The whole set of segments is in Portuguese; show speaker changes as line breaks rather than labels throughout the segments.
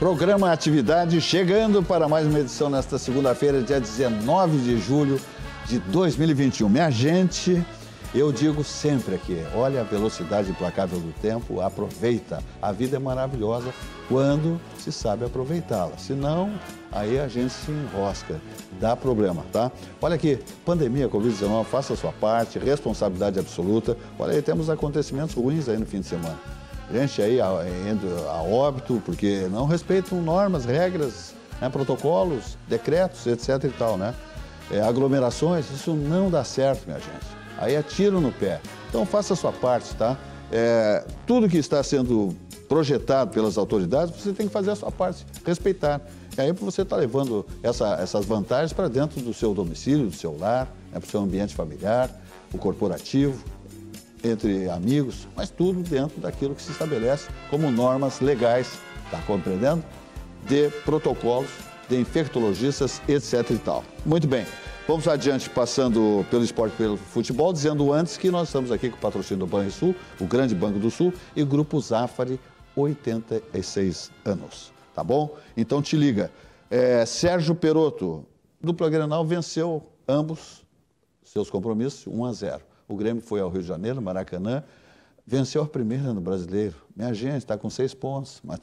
Programa Atividade chegando para mais uma edição nesta segunda-feira, dia 19 de julho de 2021. Minha gente, eu digo sempre aqui, olha a velocidade implacável do tempo, aproveita. A vida é maravilhosa quando se sabe aproveitá-la. Senão, aí a gente se enrosca, dá problema, tá? Olha aqui, pandemia, Covid-19, faça a sua parte, responsabilidade absoluta. Olha aí, temos acontecimentos ruins aí no fim de semana. Gente aí indo a óbito porque não respeitam normas, regras, né, protocolos, decretos, etc e tal, né? Aglomerações, isso não dá certo, minha gente. Aí é tiro no pé. Então faça a sua parte, tá? Tudo que está sendo projetado pelas autoridades, você tem que fazer a sua parte, respeitar. E aí você está levando essas vantagens para dentro do seu domicílio, do seu lar, né, para o seu ambiente familiar, o corporativo, entre amigos, mas tudo dentro daquilo que se estabelece como normas legais, tá compreendendo? De protocolos, de infectologistas, etc e tal. Muito bem, vamos adiante passando pelo esporte e pelo futebol, dizendo antes que nós estamos aqui com o patrocínio do Banrisul, o grande Banco do Sul, e Grupo Zafari, 86 anos, tá bom? Então te liga, Sérgio Perotto, dupla Grenal, venceu ambos seus compromissos, 1-0. O Grêmio foi ao Rio de Janeiro, Maracanã, venceu a primeira no Brasileiro. Minha gente, está com 6 pontos, mas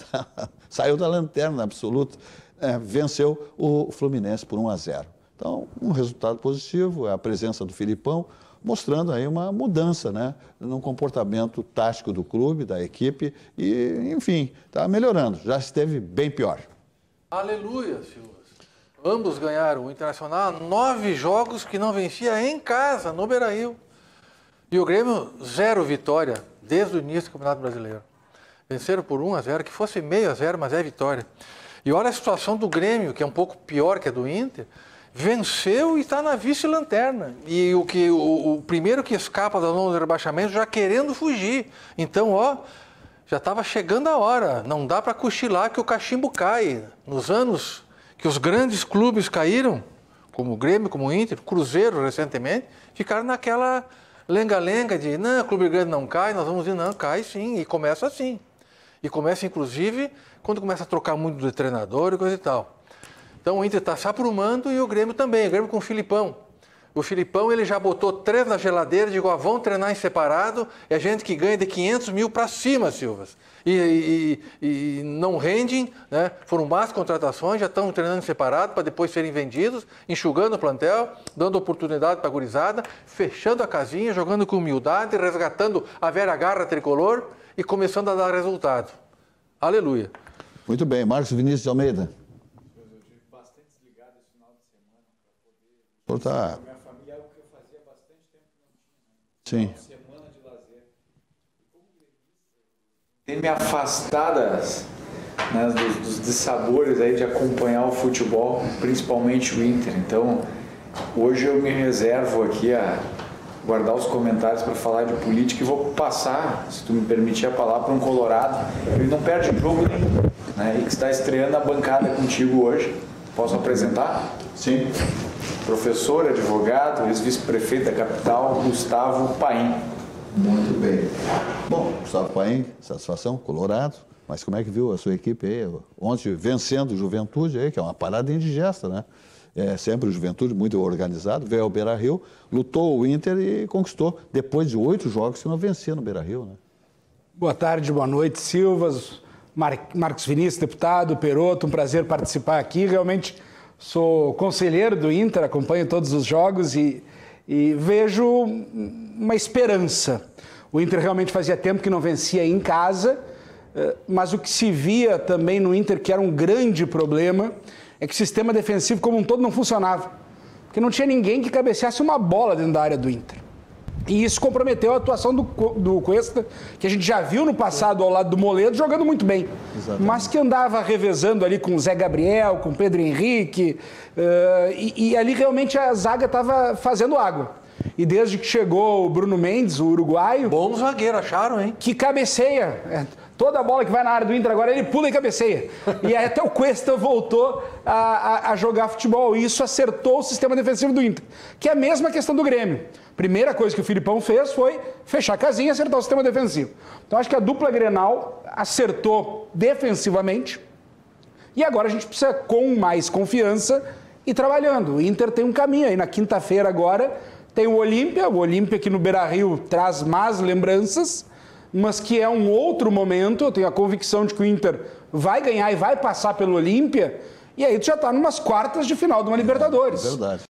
saiu da lanterna absoluta. Venceu o Fluminense por 1-0. Então, um resultado positivo, a presença do Filipão, mostrando aí uma mudança, né, no comportamento tático do clube, da equipe, e, enfim, está melhorando. Já esteve bem pior.
Aleluia, Silvas. Ambos ganharam. O Internacional, 9 jogos que não vencia em casa, no Beira-Rio. E o Grêmio, 0 vitória desde o início do Campeonato Brasileiro. Venceram por 1-0, que fosse meio a 0, mas é vitória. E olha a situação do Grêmio, que é um pouco pior que a do Inter, venceu e está na vice-lanterna. E o primeiro que escapa da zona de rebaixamento já querendo fugir. Então, já estava chegando a hora. Não dá para cochilar que o cachimbo cai. Nos anos que os grandes clubes caíram, como o Grêmio, como o Inter, Cruzeiro recentemente, ficaram naquela lenga-lenga de, não, o clube grande não cai, nós vamos dizer, não, cai sim, e começa assim. E começa, inclusive, quando começa a trocar muito de treinador e coisa e tal. Então, o Inter está se aprumando e o Grêmio também, o Grêmio com o Filipão. O Filipão, ele já botou 3 na geladeira, digo, vão treinar em separado, é gente que ganha de 500 mil para cima, Silvas. E não rendem, né? Foram más contratações, já estão treinando em separado para depois serem vendidos, enxugando o plantel, dando oportunidade para a gurizada, fechando a casinha, jogando com humildade, resgatando a velha garra tricolor e começando a dar resultado. Aleluia.
Muito bem, Marcos Vinícius de Almeida.
Eu tive bastante desligado esse final de semana para poder...
Tá.
Minha família é algo que eu fazia bastante tempo que não
Sim.
tinha. Uma semana de lazer. Tem me afastado, né, dos dissabores aí de acompanhar o futebol, principalmente o Inter. Então, hoje eu me reservo aqui a guardar os comentários para falar de política e vou passar, se tu me permitir a palavra, para um colorado. Ele não perde jogo nenhum, né, e que está estreando a bancada contigo hoje. Posso apresentar?
Sim.
Professor, advogado, ex-vice-prefeito da capital, Gustavo Paim.
Muito bem. Bom, Gustavo Paim, satisfação, colorado. Mas como é que viu a sua equipe aí? Ontem vencendo o Juventude aí, que é uma parada indigesta, né? Sempre o Juventude, muito organizado, veio ao Beira-Rio, lutou o Inter e conquistou, depois de 8 jogos que não vencia no Beira-Rio, né?
Boa tarde, boa noite, Silvas, Marcos Vinícius, deputado, Perotto, um prazer participar aqui. Realmente sou conselheiro do Inter, acompanho todos os jogos e vejo uma esperança. O Inter realmente fazia tempo que não vencia em casa, mas o que se via também no Inter, que era um grande problema, é que o sistema defensivo como um todo não funcionava. Porque não tinha ninguém que cabeceasse uma bola dentro da área do Inter. E isso comprometeu a atuação do Cuesta, que a gente já viu no passado ao lado do Moledo, jogando muito bem. Exatamente. Mas que andava revezando ali com o Zé Gabriel, com o Pedro Henrique, e ali realmente a zaga estava fazendo água. E desde que chegou o Bruno Mendes, o uruguaio...
Bom zagueiro, acharam, hein?
Que cabeceia. Toda a bola que vai na área do Inter agora, ele pula e cabeceia. E aí até o Cuesta voltou a jogar futebol. E isso acertou o sistema defensivo do Inter. Que é a mesma questão do Grêmio. Primeira coisa que o Filipão fez foi fechar a casinha e acertar o sistema defensivo. Então acho que a dupla Grenal acertou defensivamente. E agora a gente precisa, com mais confiança, ir trabalhando. O Inter tem um caminho aí. Na quinta-feira agora tem o Olímpia que no Beira-Rio traz más lembranças, mas que é um outro momento. Eu tenho a convicção de que o Inter vai ganhar e vai passar pelo Olímpia, e aí tu já está numas quartas de final de uma Libertadores.
É verdade.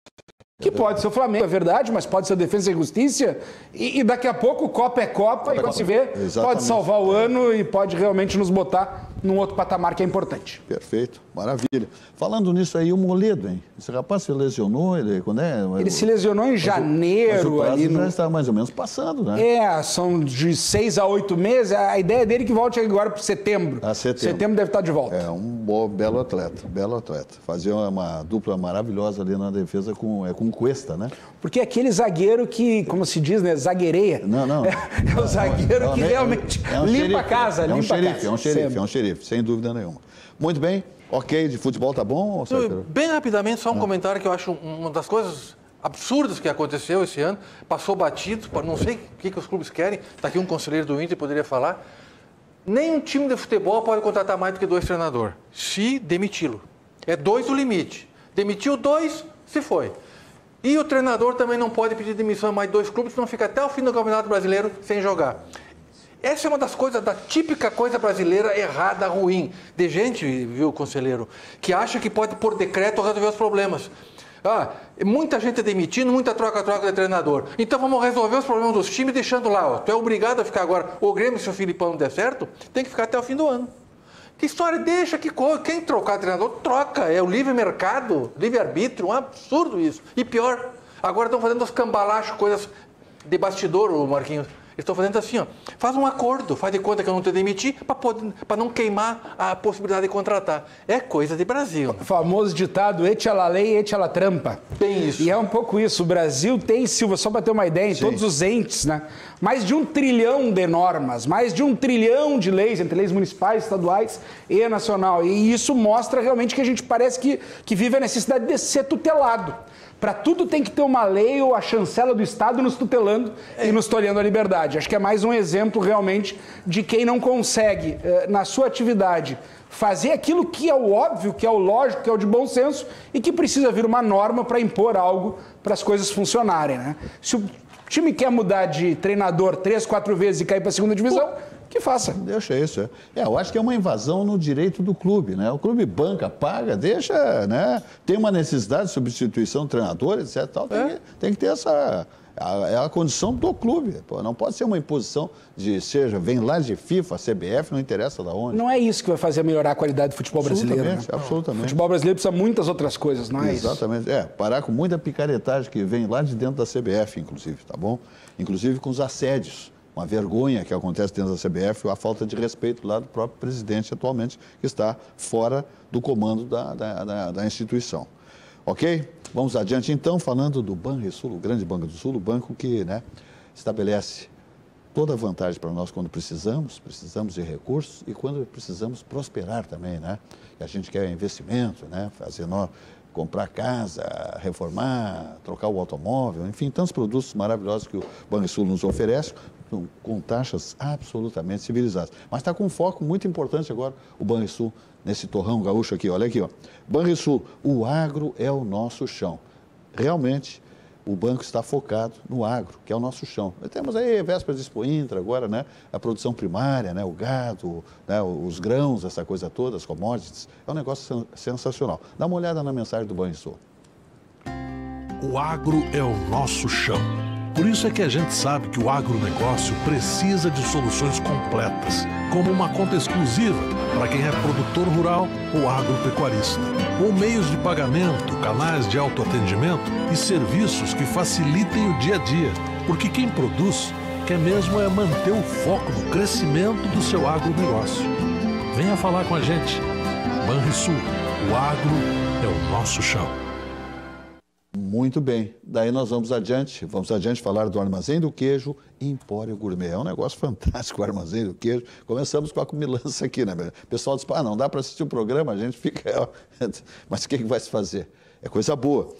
Que pode ser o Flamengo, é verdade, mas pode ser a Defesa e Justiça, e daqui a pouco Copa é Copa, e quando se vê, pode salvar o ano e pode realmente nos botar num outro patamar que é importante.
Perfeito, maravilha. Falando nisso aí, o Moledo, hein? Esse rapaz se lesionou,
Ele se lesionou em janeiro.
Mas o
ali
já está mais ou menos passando, né?
São de 6 a 8 meses, a ideia dele é que volte agora para setembro. Setembro deve estar de volta.
É um belo atleta. Fazia uma dupla maravilhosa ali na defesa com o Cuesta, né?
Porque é aquele zagueiro que, como se diz, né, zagueireia.
Não.
É o zagueiro que realmente limpa a casa,
É um xerife, sem dúvida nenhuma. Muito bem, ok, de futebol tá bom?
Bem rapidamente, só um comentário que eu acho uma das coisas absurdas que aconteceu esse ano, passou batido, não sei o que os clubes querem, está aqui um conselheiro do Inter poderia falar, nenhum time de futebol pode contratar mais do que 2 treinadores, se demiti-lo. É 2 o limite. Demitiu 2, se foi. E o treinador também não pode pedir demissão a mais 2 clubes, senão fica até o fim do Campeonato Brasileiro sem jogar. Essa é uma das coisas, da típica coisa brasileira errada, ruim. De gente, viu, conselheiro, que acha que pode, por decreto, resolver os problemas. Muita gente demitindo, muita troca de treinador. Então vamos resolver os problemas dos times deixando lá. Tu é obrigado a ficar agora. O Grêmio, se o Filipão não der certo, tem que ficar até o fim do ano. Que história, deixa que coisa. Quem trocar treinador, troca. É o livre mercado, livre-arbítrio, um absurdo isso. E pior, agora estão fazendo os cambalachos, coisas de bastidor, o Marquinhos. Eles estão fazendo assim, faz um acordo, faz de conta que eu não te demiti, para não queimar a possibilidade de contratar. É coisa de Brasil.
O famoso ditado, echa la lei, echa la trampa.
Tem isso.
E é um pouco isso. O Brasil tem, Silva, só para ter uma ideia, em todos os entes, né? Mais de 1 trilhão de normas, mais de 1 trilhão de leis, entre leis municipais, estaduais e nacional. E isso mostra realmente que a gente parece que vive a necessidade de ser tutelado. Para tudo tem que ter uma lei ou a chancela do Estado nos tutelando e nos tolhendo a liberdade. Acho que é mais um exemplo realmente de quem não consegue, na sua atividade, fazer aquilo que é o óbvio, que é o lógico, que é o de bom senso e que precisa vir uma norma para impor algo para as coisas funcionarem, né? Se o time quer mudar de treinador 3, 4 vezes e cair para a segunda divisão, que faça.
Deixa isso. Eu acho que é uma invasão no direito do clube, né? O clube banca, paga, deixa, né? Tem uma necessidade de substituição do treinador, etc. Tal, tem que ter essa... É a condição do clube. Pô, não pode ser uma imposição vem lá de FIFA, CBF, não interessa de onde.
Não é isso que vai fazer melhorar a qualidade do futebol brasileiro. Né?
Absolutamente.
O futebol brasileiro precisa de muitas outras coisas, não é isso?
Exatamente. Parar com muita picaretagem que vem lá de dentro da CBF, inclusive, tá bom? Inclusive com os assédios. Uma vergonha que acontece dentro da CBF, a falta de respeito lá do próprio presidente atualmente, que está fora do comando da instituição. Ok? Vamos adiante então, falando do Banrisul, o grande Banco do Sul, o banco que, né, estabelece toda a vantagem para nós quando precisamos de recursos e quando precisamos prosperar também, né? E a gente quer investimento, né? Comprar casa, reformar, trocar o automóvel, enfim, tantos produtos maravilhosos que o Banrisul nos oferece, com taxas absolutamente civilizadas. Mas está com um foco muito importante agora, o Banrisul, nesse torrão gaúcho aqui, olha aqui, ó. Banrisul, o agro é o nosso chão. Realmente, o banco está focado no agro, que é o nosso chão. Temos aí, vésperas de Expo Intra agora, né? A produção primária, né? O gado, né? Os grãos, essa coisa toda, as commodities. É um negócio sensacional. Dá uma olhada na mensagem do Banrisul.
O agro é o nosso chão. Por isso é que a gente sabe que o agronegócio precisa de soluções completas, como uma conta exclusiva para quem é produtor rural ou agropecuarista, ou meios de pagamento, canais de autoatendimento e serviços que facilitem o dia a dia, porque quem produz quer mesmo é manter o foco no crescimento do seu agronegócio. Venha falar com a gente. Banrisul, o agro é o nosso chão.
Muito bem, daí nós vamos adiante falar do Armazém do Queijo Empório Gourmet. É um negócio fantástico o Armazém do Queijo. Começamos com a comilança aqui, né? O pessoal diz, não dá para assistir o programa, a gente fica... Mas o que vai se fazer? É coisa boa.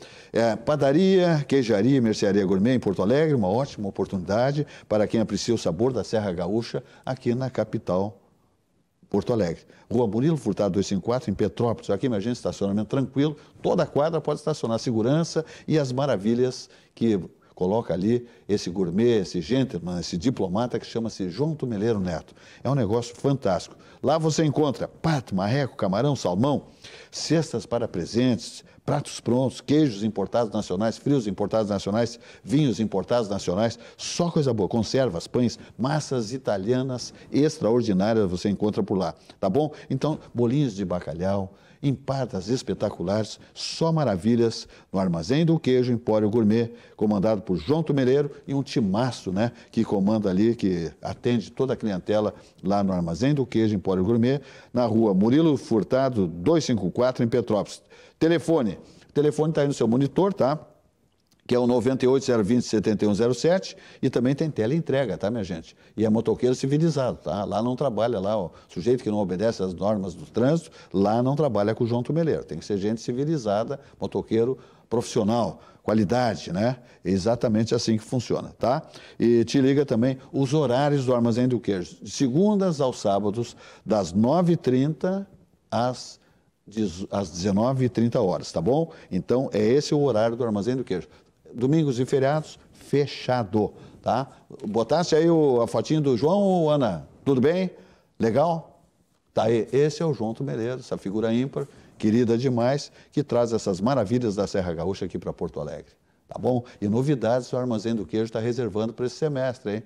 Padaria, queijaria e mercearia gourmet em Porto Alegre, uma ótima oportunidade para quem aprecia o sabor da Serra Gaúcha aqui na capital Porto Alegre. Rua Murilo Furtado 254, em Petrópolis. Aqui, minha gente, estacionamento tranquilo. Toda a quadra pode estacionar, segurança e as maravilhas que coloca ali esse gourmet, esse gentleman, esse diplomata que chama-se João Tumeleiro Neto. É um negócio fantástico. Lá você encontra pato, marreco, camarão, salmão, cestas para presentes, pratos prontos, queijos importados nacionais, frios importados nacionais, vinhos importados nacionais, só coisa boa. Conservas, pães, massas italianas extraordinárias você encontra por lá, tá bom? Então, bolinhos de bacalhau, empadas espetaculares, só maravilhas no Armazém do Queijo Empório Gourmet, comandado por João Tumeleiro e um timaço, né, que comanda ali, que atende toda a clientela lá no Armazém do Queijo Empório Gourmet, na rua Murilo Furtado 254, em Petrópolis. O telefone está aí no seu monitor, tá? Que é o 98-020-7107, e também tem teleentrega, tá, minha gente? E é motoqueiro civilizado, tá? Lá não trabalha, lá o sujeito que não obedece às normas do trânsito, lá não trabalha com o João Tumeleiro. Tem que ser gente civilizada, motoqueiro profissional, qualidade, né? É exatamente assim que funciona, tá? E te liga também os horários do Armazém do Queijo, de segundas aos sábados, das 9h30 às 19h30, tá bom? Então, é esse o horário do Armazém do Queijo. Domingos e feriados, fechado, tá? Botasse aí a fotinho do João, Ana? Tudo bem? Legal? Tá aí, esse é o João Tumeleiro, essa figura ímpar, querida demais, que traz essas maravilhas da Serra Gaúcha aqui para Porto Alegre, tá bom? E novidades o Armazém do Queijo está reservando para esse semestre, hein?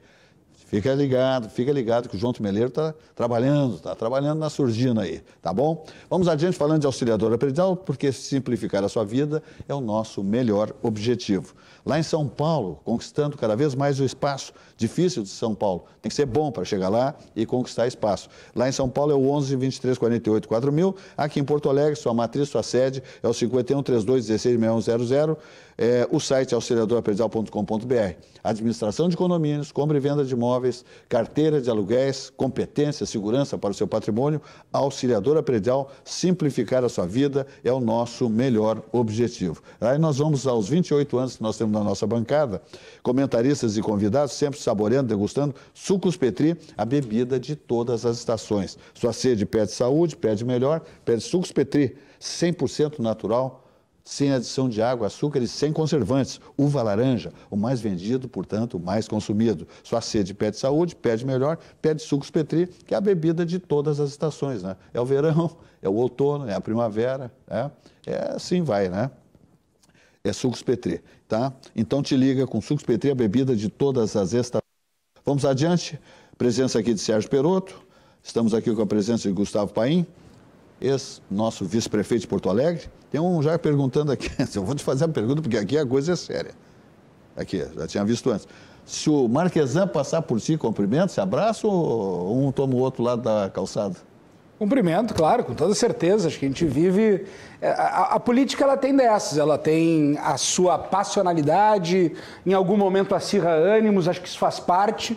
Fica ligado que o João Tumeleiro está trabalhando na surdina aí, tá bom? Vamos adiante falando de auxiliadora predial, porque simplificar a sua vida é o nosso melhor objetivo. Lá em São Paulo, conquistando cada vez mais o espaço difícil de São Paulo. Tem que ser bom para chegar lá e conquistar espaço. Lá em São Paulo é o 11 23 48 4000. Aqui em Porto Alegre, sua matriz, sua sede é o 51 32 16 6100. O site é auxiliadorapredial.com.br. Administração de condomínios, compra e venda de imóveis, carteira de aluguéis, competência, segurança para o seu patrimônio. Auxiliadora Predial, simplificar a sua vida é o nosso melhor objetivo. Aí nós vamos aos 28 anos que nós temos na nossa bancada, comentaristas e convidados, sempre saboreando, degustando Sucos Petri, a bebida de todas as estações. Sua sede pede saúde, pede melhor, pede Sucos Petri, 100% natural, sem adição de água, açúcar e sem conservantes. Uva laranja, o mais vendido, portanto, o mais consumido. Sua sede pede saúde, pede melhor, pede Sucos Petri, que é a bebida de todas as estações, né? É o verão, é o outono, é a primavera, é assim vai, né? É Sucos Petri, tá? Então te liga com Sucos Petri, a bebida de todas as estações. Vamos adiante, presença aqui de Sérgio Perotto, estamos aqui com a presença de Gustavo Paim, ex-nosso vice-prefeito de Porto Alegre. Tem um já perguntando aqui, eu vou te fazer a pergunta porque aqui a coisa é séria. Aqui, já tinha visto antes. Se o Marquesan passar por si, cumprimenta, se abraça ou um toma o outro lado da calçada?
Cumprimento, claro, com toda certeza. Acho que a gente vive... A política, ela tem dessas, ela tem a sua passionalidade, em algum momento acirra ânimos, acho que isso faz parte,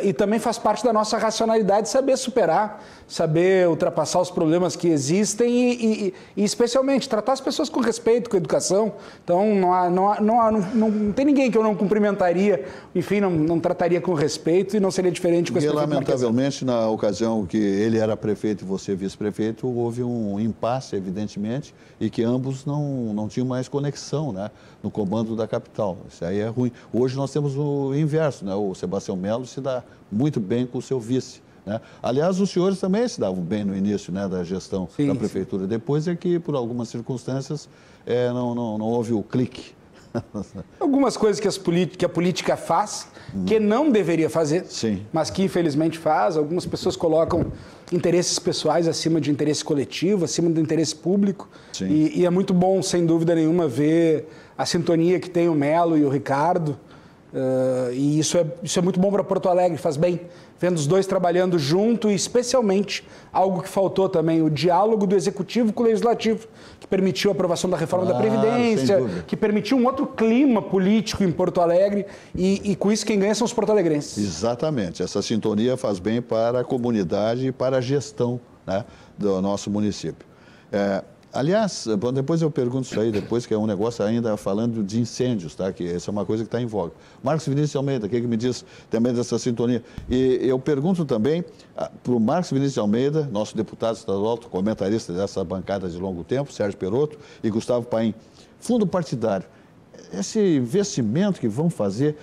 e também faz parte da nossa racionalidade saber superar, saber ultrapassar os problemas que existem e especialmente, tratar as pessoas com respeito, com educação. Então, não tem ninguém que eu não cumprimentaria, enfim, não trataria com respeito e não seria diferente com esse prefeito.
Lamentavelmente, na ocasião que ele era prefeito e você vice-prefeito, houve um impasse, evidentemente, e que ambos não tinham mais conexão, né, no comando da capital. Isso aí é ruim. Hoje nós temos o inverso, né? O Sebastião Melo se dá muito bem com o seu vice, né? Aliás, os senhores também se davam bem no início, né, da gestão da prefeitura. Sim. Depois é que, por algumas circunstâncias, não houve o clique.
Algumas coisas que a política faz, que não deveria fazer,
sim,
mas que infelizmente faz. Algumas pessoas colocam interesses pessoais acima de interesse coletivo, acima do interesse público. E é muito bom, sem dúvida nenhuma, ver a sintonia que tem o Melo e o Ricardo. E isso é muito bom para Porto Alegre, faz bem, vendo os dois trabalhando junto e especialmente algo que faltou também, o diálogo do Executivo com o Legislativo, que permitiu a aprovação da reforma da Previdência, que permitiu um outro clima político em Porto Alegre e com isso quem ganha são os porto-alegrenses.
Exatamente, essa sintonia faz bem para a comunidade e para a gestão, né, do nosso município. Aliás, bom, depois eu pergunto isso aí, depois que é um negócio ainda falando de incêndios, tá? Que essa é uma coisa que está em voga. Marcos Vinícius Almeida, o que me diz também dessa sintonia? E eu pergunto também para o Marcos Vinícius Almeida, nosso deputado estadual, comentarista dessa bancada de longo tempo, Sérgio Perotto e Gustavo Paim. Fundo partidário, esse investimento que vão fazer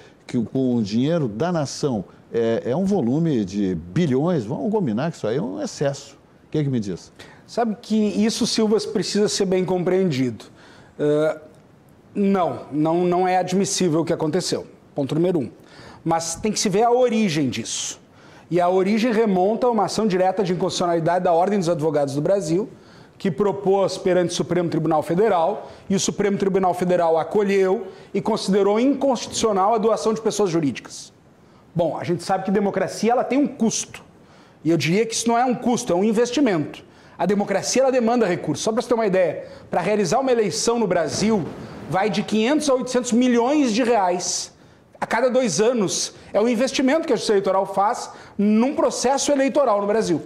com o dinheiro da nação é um volume de bilhões, vamos combinar que isso aí é um excesso. O que me diz?
Sabe que isso, Silvas, precisa ser bem compreendido. Não é admissível o que aconteceu, ponto número 1. Mas tem que se ver a origem disso. E a origem remonta a uma ação direta de inconstitucionalidade da Ordem dos Advogados do Brasil, que propôs perante o Supremo Tribunal Federal, e o Supremo Tribunal Federal acolheu e considerou inconstitucional a doação de pessoas jurídicas. Bom, a gente sabe que democracia ela tem um custo. E eu diria que isso não é um custo, é um investimento. A democracia ela demanda recursos. Só para você ter uma ideia, para realizar uma eleição no Brasil, vai de 500 a 800 milhões de reais a cada 2 anos. É o investimento que a Justiça Eleitoral faz num processo eleitoral no Brasil.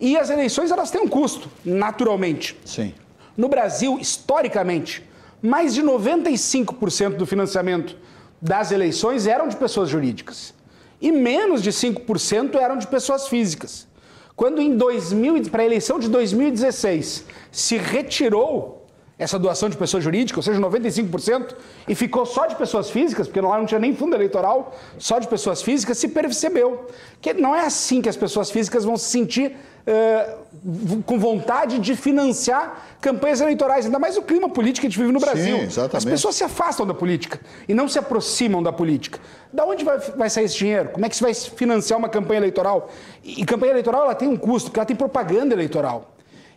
E as eleições elas têm um custo, naturalmente.
Sim.
No Brasil, historicamente, mais de 95% do financiamento das eleições eram de pessoas jurídicas. E menos de 5% eram de pessoas físicas. Quando para a eleição de 2016 se retirou essa doação de pessoa jurídica, ou seja, 95%, e ficou só de pessoas físicas, porque lá não tinha nem fundo eleitoral, só de pessoas físicas, se percebeu que não é assim que as pessoas físicas vão se sentir com vontade de financiar campanhas eleitorais, ainda mais o clima político que a gente vive no Brasil.
Sim, exatamente.
As pessoas se afastam da política e não se aproximam da política. Da onde vai sair esse dinheiro? Como é que se vai financiar uma campanha eleitoral? E campanha eleitoral ela tem um custo, porque ela tem propaganda eleitoral.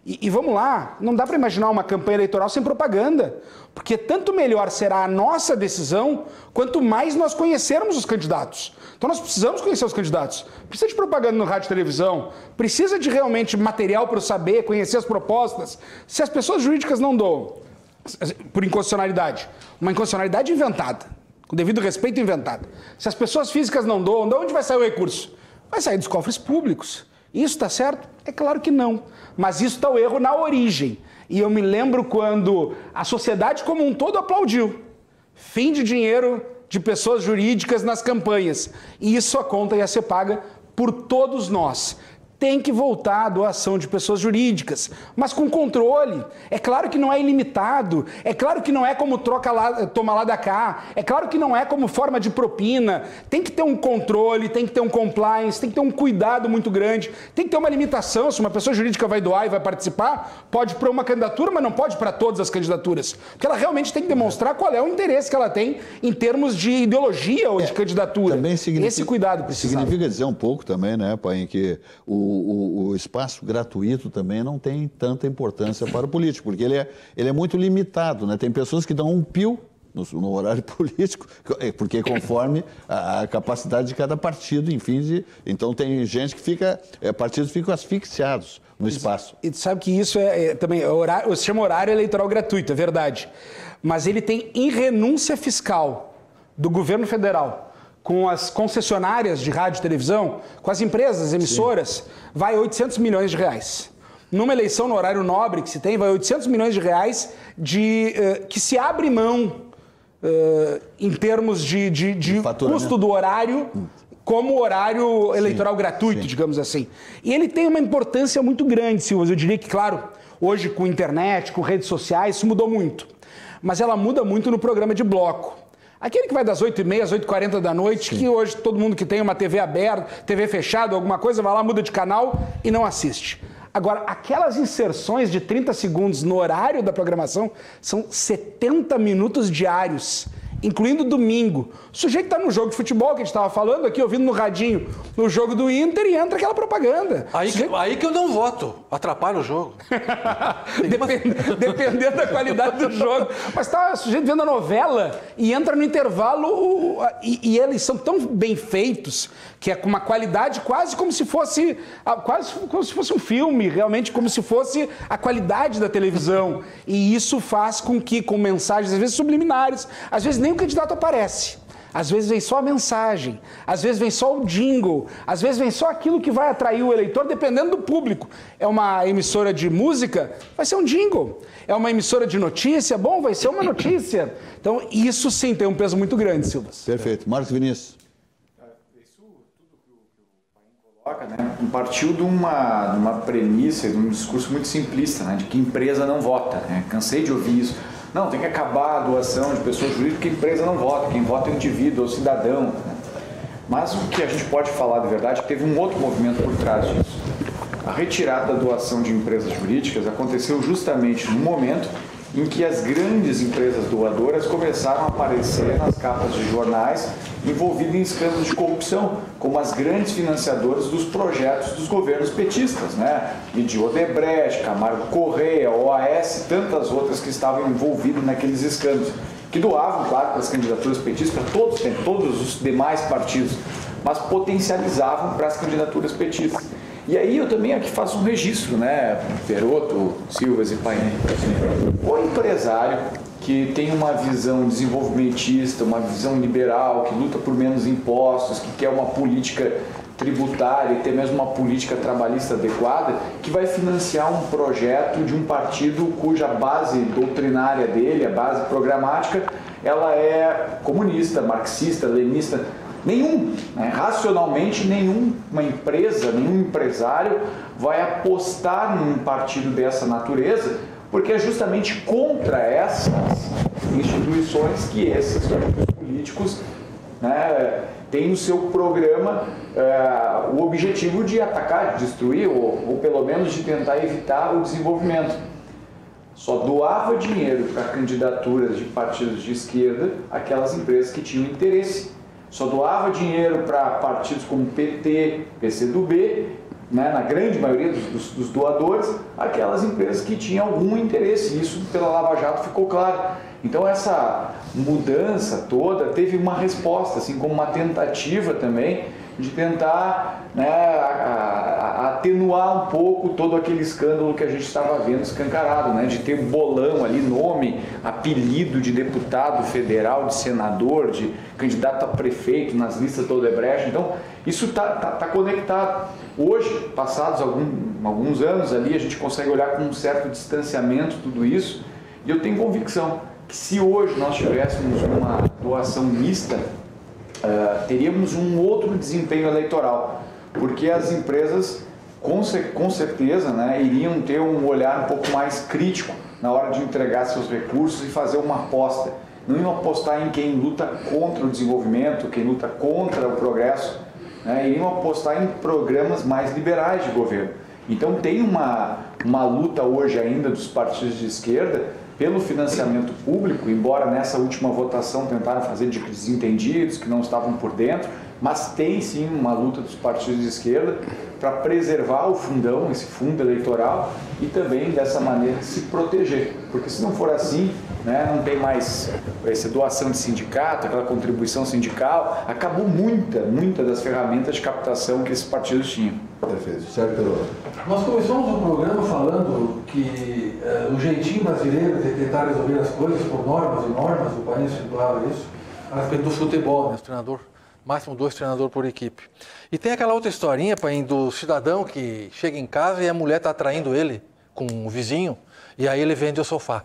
E vamos lá, não dá para imaginar uma campanha eleitoral sem propaganda, porque tanto melhor será a nossa decisão, quanto mais nós conhecermos os candidatos. Então nós precisamos conhecer os candidatos. Precisa de propaganda no rádio e televisão, precisa de realmente material para eu saber, conhecer as propostas. Se as pessoas jurídicas não doam, por inconstitucionalidade, uma inconstitucionalidade inventada, com devido respeito inventada. Se as pessoas físicas não doam, de onde vai sair o recurso? Vai sair dos cofres públicos. Isso está certo? É claro que não. Mas isso está o erro na origem. E eu me lembro quando a sociedade como um todo aplaudiu. Fim de dinheiro de pessoas jurídicas nas campanhas. E isso a conta ia ser paga por todos nós. Tem que voltar a doação de pessoas jurídicas, mas com controle. É claro que não é ilimitado, é claro que não é como toma lá da cá, é claro que não é como forma de propina. Tem que ter um controle, tem que ter um compliance, tem que ter um cuidado muito grande, tem que ter uma limitação. Se uma pessoa jurídica vai doar e vai participar, pode para uma candidatura, mas não pode para todas as candidaturas. Porque ela realmente tem que demonstrar qual é o interesse que ela tem em termos de ideologia ou de candidatura.
Também
Esse cuidado precisa.
Significa dizer um pouco também, né, Paim, que o espaço gratuito também não tem tanta importância para o político, porque ele é muito limitado, né? Tem pessoas que dão um pio no horário político, porque conforme a capacidade de cada partido, enfim, então tem gente que partidos ficam asfixiados no espaço.
E tu sabe que isso também, se chama horário eleitoral gratuito, é verdade, mas ele tem irrenúncia fiscal do governo federal com as concessionárias de rádio e televisão, com as empresas, emissoras, vai 800 milhões de reais. Numa eleição no horário nobre que se tem, vai 800 milhões de reais que se abre mão em termos de custo do horário como horário eleitoral gratuito, digamos assim. E ele tem uma importância muito grande, Silvas. Eu diria que, claro, hoje com internet, com redes sociais, isso mudou muito. Mas ela muda muito no programa de bloco. Aquele que vai das 8h30 às 8h40 da noite, que hoje todo mundo que tem uma TV aberta, TV fechada, alguma coisa, vai lá, muda de canal e não assiste. Agora, aquelas inserções de 30 segundos no horário da programação são 70 minutos diários, incluindo domingo. O sujeito está no jogo de futebol que a gente estava falando aqui, ouvindo no radinho, no jogo do Inter, e entra aquela propaganda.
Aí que eu não voto, atrapalha o jogo.
Dependendo da qualidade do jogo. Mas está o sujeito vendo a novela e entra no intervalo e eles são tão bem feitos que é com uma qualidade quase como se fosse um filme, realmente como se fosse a qualidade da televisão. E isso faz com que, com mensagens às vezes subliminares, às vezes nem o candidato aparece. Às vezes vem só a mensagem, às vezes vem só o jingle, às vezes vem só aquilo que vai atrair o eleitor, dependendo do público. É uma emissora de música, vai ser um jingle. É uma emissora de notícia, bom, vai ser uma notícia. Então, isso sim tem um peso muito grande, Silvas.
Perfeito. Marcos Vinícius.
Isso tudo que o Paim coloca, né, partiu de uma premissa, de um discurso muito simplista, né, de que empresa não vota. Né? Cansei de ouvir isso. Não, tem que acabar a doação de pessoas jurídicas, porque a empresa não vota, quem vota é o indivíduo, é o cidadão. Né? Mas o que a gente pode falar de verdade é que teve um outro movimento por trás disso. A retirada da doação de empresas jurídicas aconteceu justamente no momento em que as grandes empresas doadoras começaram a aparecer nas capas de jornais envolvidas em escândalos de corrupção, como as grandes financiadoras dos projetos dos governos petistas, né? E de Odebrecht, Camargo Correia, OAS, tantas outras que estavam envolvidas naqueles escândalos, que doavam, claro, para as candidaturas petistas, para todos os demais partidos, mas potencializavam para as candidaturas petistas. E aí eu também aqui faço um registro, né, Perotto, Silvas e Paim. O empresário que tem uma visão desenvolvimentista, uma visão liberal, que luta por menos impostos, que quer uma política tributária e até mesmo uma política trabalhista adequada, que vai financiar um projeto de um partido cuja base doutrinária dele, a base programática, ela é comunista, marxista, leninista. Nenhum, né? Racionalmente, nenhuma empresa, nenhum empresário vai apostar num partido dessa natureza, porque é justamente contra essas instituições que esses políticos, né, têm no seu programa o objetivo de atacar, de destruir, ou pelo menos de tentar evitar o desenvolvimento. Só doava dinheiro para candidaturas de partidos de esquerda aquelas empresas que tinham interesse. Só doava dinheiro para partidos como PT, PCdoB, né, na grande maioria dos doadores, aquelas empresas que tinham algum interesse. Isso pela Lava Jato ficou claro. Então essa mudança toda teve uma resposta, assim como uma tentativa também de tentar, né, atenuar um pouco todo aquele escândalo que a gente estava vendo escancarado, né, de ter um bolão ali, nome, apelido de deputado federal, de senador, de candidato a prefeito nas listas do Odebrecht. Então, isso tá conectado. Hoje, passados alguns anos ali, a gente consegue olhar com um certo distanciamento tudo isso, e eu tenho convicção que se hoje nós tivéssemos uma doação mista, teríamos um outro desempenho eleitoral, porque as empresas com certeza, né, iriam ter um olhar um pouco mais crítico na hora de entregar seus recursos e fazer uma aposta. Não iam apostar em quem luta contra o desenvolvimento, quem luta contra o progresso, né, iriam apostar em programas mais liberais de governo. Então tem uma luta hoje ainda dos partidos de esquerda pelo financiamento público, embora nessa última votação tentaram fazer de desentendidos, que não estavam por dentro, mas tem sim uma luta dos partidos de esquerda para preservar o fundão, esse fundo eleitoral, e também dessa maneira se proteger, porque se não for assim, né, não tem mais essa doação de sindicato, aquela contribuição sindical, acabou muita das ferramentas de captação que esses partidos tinham.
Perfeito. Certo.
Nós começamos o programa falando que o jeitinho brasileiro de tentar resolver as coisas por normas e normas, o país falava isso, a respeito do futebol, né, o treinador, máximo 2 treinadores por equipe. E tem aquela outra historinha, Paim, do cidadão que chega em casa e a mulher está atraindo ele com o vizinho, e aí ele vende o sofá.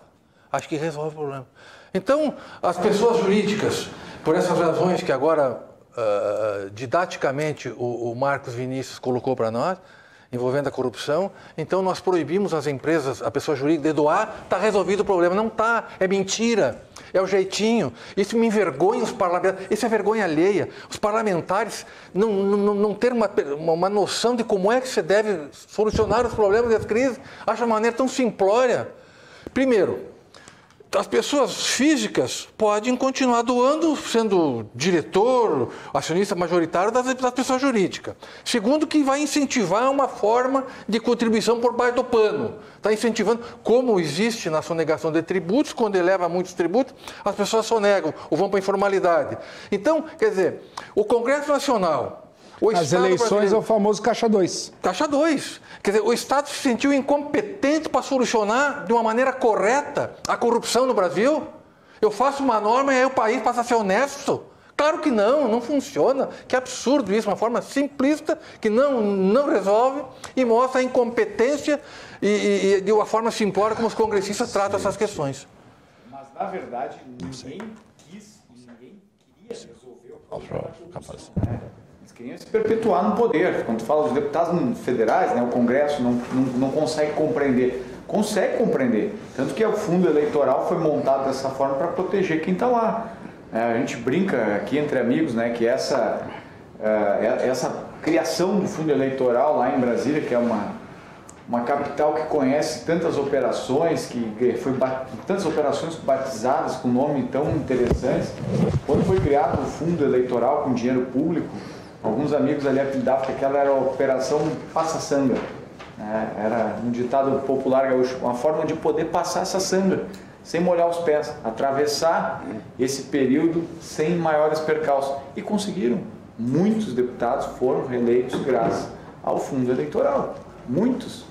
Acho que resolve o problema. Então, as pessoas jurídicas, por essas razões que agora, didaticamente, o Marcos Vinícius colocou para nós, envolvendo a corrupção, então nós proibimos as empresas, a pessoa jurídica de doar, está resolvido o problema. Não está, é mentira, é o jeitinho. Isso me envergonha os parlamentares, isso é vergonha alheia. Os parlamentares não ter uma noção de como é que se deve solucionar os problemas das crises, acho uma maneira tão simplória. Primeiro, as pessoas físicas podem continuar doando, sendo diretor, acionista majoritário das pessoas jurídicas. Segundo, que vai incentivar uma forma de contribuição por baixo do pano. Está incentivando, como existe na sonegação de tributos, quando eleva muitos tributos, as pessoas sonegam ou vão para a informalidade. Então, quer dizer, o Congresso Nacional...
As eleições é o famoso Caixa 2.
Caixa 2. Quer dizer, o Estado se sentiu incompetente para solucionar de uma maneira correta a corrupção no Brasil. Eu faço uma norma e aí o país passa a ser honesto. Claro que não funciona. Que absurdo isso, uma forma simplista que não resolve e mostra a incompetência e de uma forma simplória como os congressistas tratam essas questões.
Mas, na verdade, ninguém quis e ninguém queria resolver o problema da corrupção, né? Eles queriam se perpetuar no poder. Quando fala dos deputados federais, né, o Congresso não consegue compreender. Consegue compreender. Tanto que o fundo eleitoral foi montado dessa forma para proteger quem está lá. A gente brinca aqui entre amigos, né, que essa criação do fundo eleitoral lá em Brasília, que é uma capital que conhece tantas operações, tantas operações batizadas com nome tão interessantes, quando foi criado o fundo eleitoral com dinheiro público, alguns amigos ali apelidavam que aquela era a operação passa-sanga. Era um ditado popular gaúcho, uma forma de poder passar essa sanga, sem molhar os pés, atravessar esse período sem maiores percalços. E conseguiram. Muitos deputados foram reeleitos graças ao fundo eleitoral. Muitos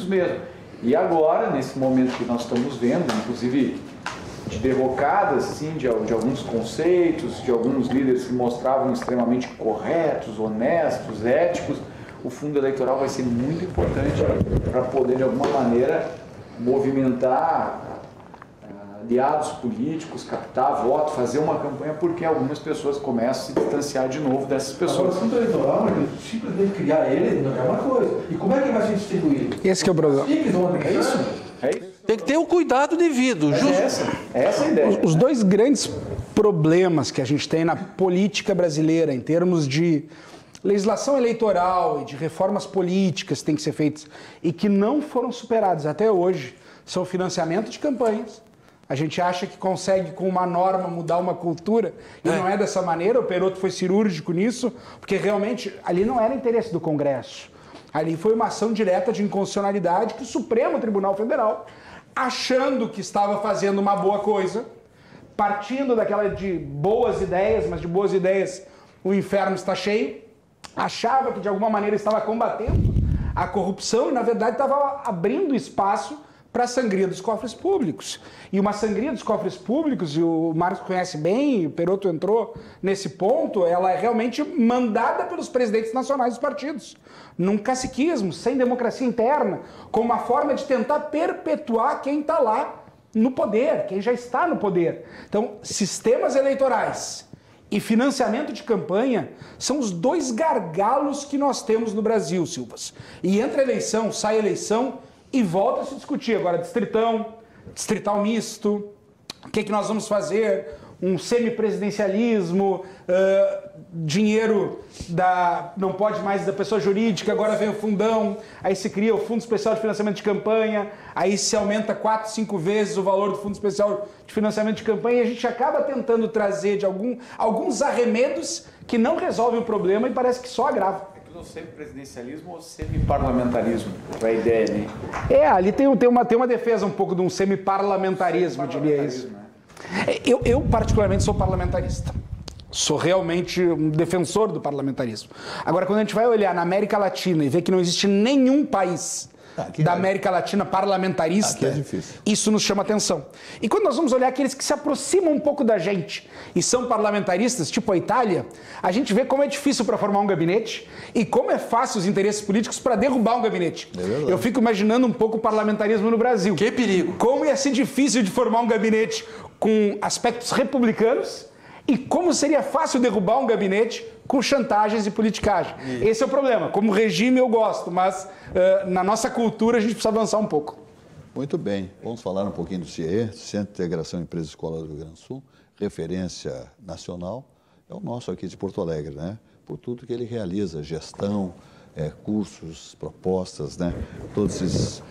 mesmo. E agora, nesse momento que nós estamos vendo, inclusive de derrocadas assim, de alguns conceitos, de alguns líderes que mostravam extremamente corretos, honestos, éticos, o fundo eleitoral vai ser muito importante para poder, de alguma maneira, movimentar aliados políticos, captar voto, fazer uma campanha, porque algumas pessoas começam a se distanciar de novo dessas pessoas.
Agora, o fundo eleitoral, simplesmente criar ele não é uma coisa. E como é que vai ser distribuído?
Esse que é o problema.
É isso.
Tem que ter o cuidado devido.
Essa é a ideia.
Os dois grandes problemas que a gente tem na política brasileira, em termos de legislação eleitoral e de reformas políticas que têm que ser feitas e que não foram superados até hoje, são o financiamento de campanhas. A gente acha que consegue, com uma norma, mudar uma cultura, e não é dessa maneira. O Perotto foi cirúrgico nisso, porque realmente ali não era interesse do Congresso. Ali foi uma ação direta de inconstitucionalidade que o Supremo Tribunal Federal, achando que estava fazendo uma boa coisa, partindo daquela de boas ideias, mas de boas ideias o inferno está cheio, achava que de alguma maneira estava combatendo a corrupção e, na verdade, estava abrindo espaço para a sangria dos cofres públicos. E uma sangria dos cofres públicos, e o Marcos conhece bem, o Perotto entrou nesse ponto, ela é realmente mandada pelos presidentes nacionais dos partidos, num caciquismo, sem democracia interna, como uma forma de tentar perpetuar quem está lá no poder, quem já está no poder. Então, sistemas eleitorais e financiamento de campanha são os dois gargalos que nós temos no Brasil, Silvas. E entra eleição, sai eleição e volta a se discutir. Agora, distrital misto, o que nós vamos fazer? Um semipresidencialismo, dinheiro não pode mais da pessoa jurídica, agora vem o fundão, aí se cria o Fundo Especial de Financiamento de Campanha, aí se aumenta 4, 5 vezes o valor do Fundo Especial de Financiamento de Campanha e a gente acaba tentando trazer de alguns arremedos que não resolvem o problema e parece que só agravam.
No semipresidencialismo ou semiparlamentarismo? Qual é a ideia, né?
Ali tem uma defesa um pouco de um semiparlamentarismo, eu diria isso.
Né?
Eu particularmente sou parlamentarista. Sou realmente um defensor do parlamentarismo. Agora, quando a gente vai olhar na América Latina e ver que não existe nenhum país da América Latina parlamentarista, isso nos chama atenção. E quando nós vamos olhar aqueles que se aproximam um pouco da gente e são parlamentaristas, tipo a Itália, a gente vê como é difícil para formar um gabinete e como é fácil os interesses políticos para derrubar um gabinete. Eu fico imaginando um pouco o parlamentarismo no Brasil.
Que perigo!
Como ia ser difícil de formar um gabinete com aspectos republicanos e como seria fácil derrubar um gabinete com chantagens e politicagem. Esse é o problema. Como regime eu gosto, mas na nossa cultura a gente precisa avançar um pouco.
Muito bem. Vamos falar um pouquinho do CIE, Centro de Integração Empresa e Escola do Rio Grande do Sul, referência nacional. É o nosso aqui de Porto Alegre, né? Por tudo que ele realiza, gestão, cursos, propostas, né? Todos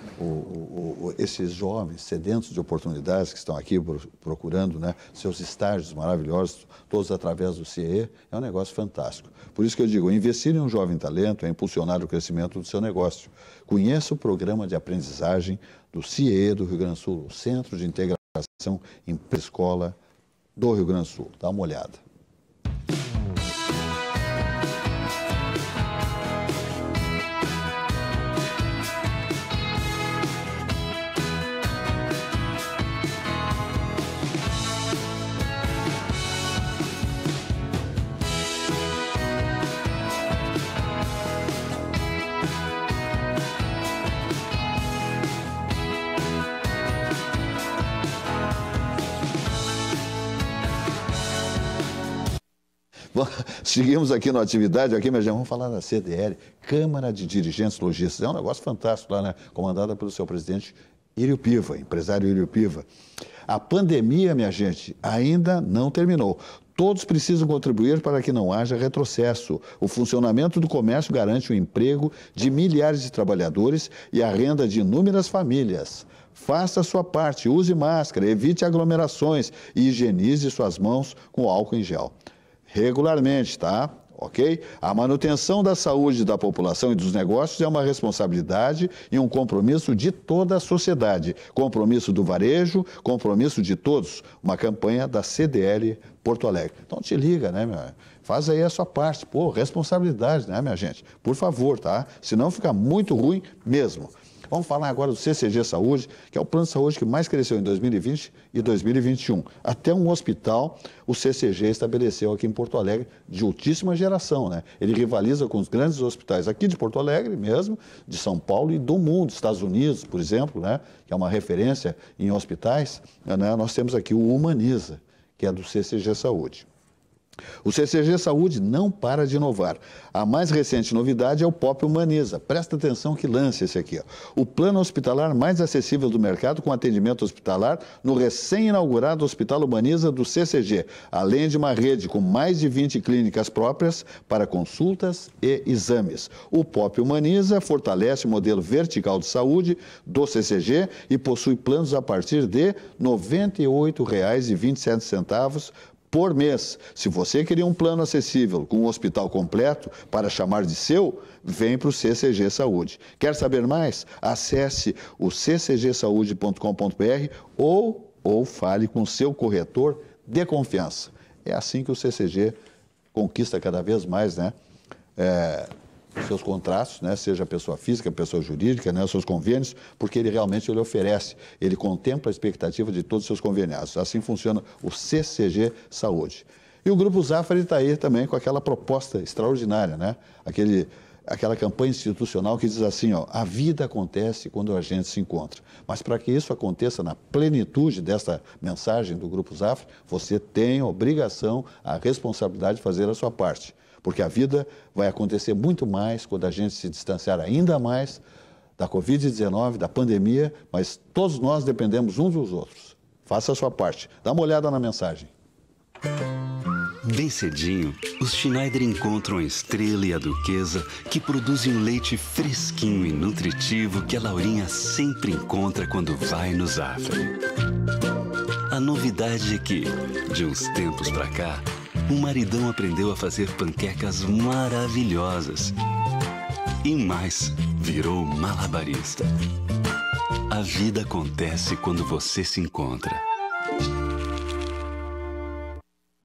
esses jovens sedentos de oportunidades que estão aqui procurando, né, seus estágios maravilhosos, todos através do CIE, é um negócio fantástico. Por isso que eu digo, investir em um jovem talento é impulsionar o crescimento do seu negócio. Conheça o programa de aprendizagem do CIE do Rio Grande do Sul, o Centro de Integração Empresa Escola do Rio Grande do Sul. Dá uma olhada. Seguimos aqui na atividade, aqui, mas já vamos falar da CDL, Câmara de Dirigentes Lojistas. É um negócio fantástico lá, né? Comandada pelo seu presidente Írio Piva, empresário Írio Piva. A pandemia, minha gente, ainda não terminou. Todos precisam contribuir para que não haja retrocesso. O funcionamento do comércio garante o emprego de milhares de trabalhadores e a renda de inúmeras famílias. Faça a sua parte, use máscara, evite aglomerações e higienize suas mãos com álcool em gel. Regularmente, tá? Ok? A manutenção da saúde da população e dos negócios é uma responsabilidade e um compromisso de toda a sociedade. Compromisso do varejo, compromisso de todos. Uma campanha da CDL Porto Alegre. Então te liga, né, meu? Faz aí a sua parte. Pô, responsabilidade, né, minha gente? Por favor, tá? Senão fica muito ruim mesmo. Vamos falar agora do CCG Saúde, que é o plano de saúde que mais cresceu em 2020 e 2021. Até um hospital o CCG estabeleceu aqui em Porto Alegre, de altíssima geração, né? Ele rivaliza com os grandes hospitais aqui de Porto Alegre mesmo, de São Paulo e do mundo, Estados Unidos, por exemplo, né? Que é uma referência em hospitais, né? Nós temos aqui o Humaniza, que é do CCG Saúde. O CCG Saúde não para de inovar. A mais recente novidade é o POP Humaniza. Presta atenção que lance esse aqui. Ó. O plano hospitalar mais acessível do mercado com atendimento hospitalar no recém-inaugurado Hospital Humaniza do CCG, além de uma rede com mais de 20 clínicas próprias para consultas e exames. O POP Humaniza fortalece o modelo vertical de saúde do CCG e possui planos a partir de R$ 98,27 por mês. Se você queria um plano acessível com um hospital completo para chamar de seu, vem para o CCG Saúde. Quer saber mais? Acesse o ccgsaude.com.br ou fale com seu corretor de confiança. É assim que o CCG conquista cada vez mais, né? Seus contratos, né, seja pessoa física, pessoa jurídica, né, seus convênios, porque ele realmente oferece, ele contempla a expectativa de todos os seus conveniados. Assim funciona o CCG Saúde. E o Grupo Zafari está aí também com aquela proposta extraordinária, né? Aquela campanha institucional que diz assim, ó, a vida acontece quando a gente se encontra. Mas para que isso aconteça na plenitude dessa mensagem do Grupo Zafari, você tem a obrigação, a responsabilidade de fazer a sua parte. Porque a vida vai acontecer muito mais quando a gente se distanciar ainda mais da Covid-19, da pandemia, mas todos nós dependemos uns dos outros. Faça a sua parte. Dá uma olhada na mensagem.
Bem cedinho, os Schneider encontram a Estrela e a Duquesa, que produzem um leite fresquinho e nutritivo que a Laurinha sempre encontra quando vai no Zafari. A novidade é que, de uns tempos pra cá, o maridão aprendeu a fazer panquecas maravilhosas. E mais, virou malabarista. A vida acontece quando você se encontra.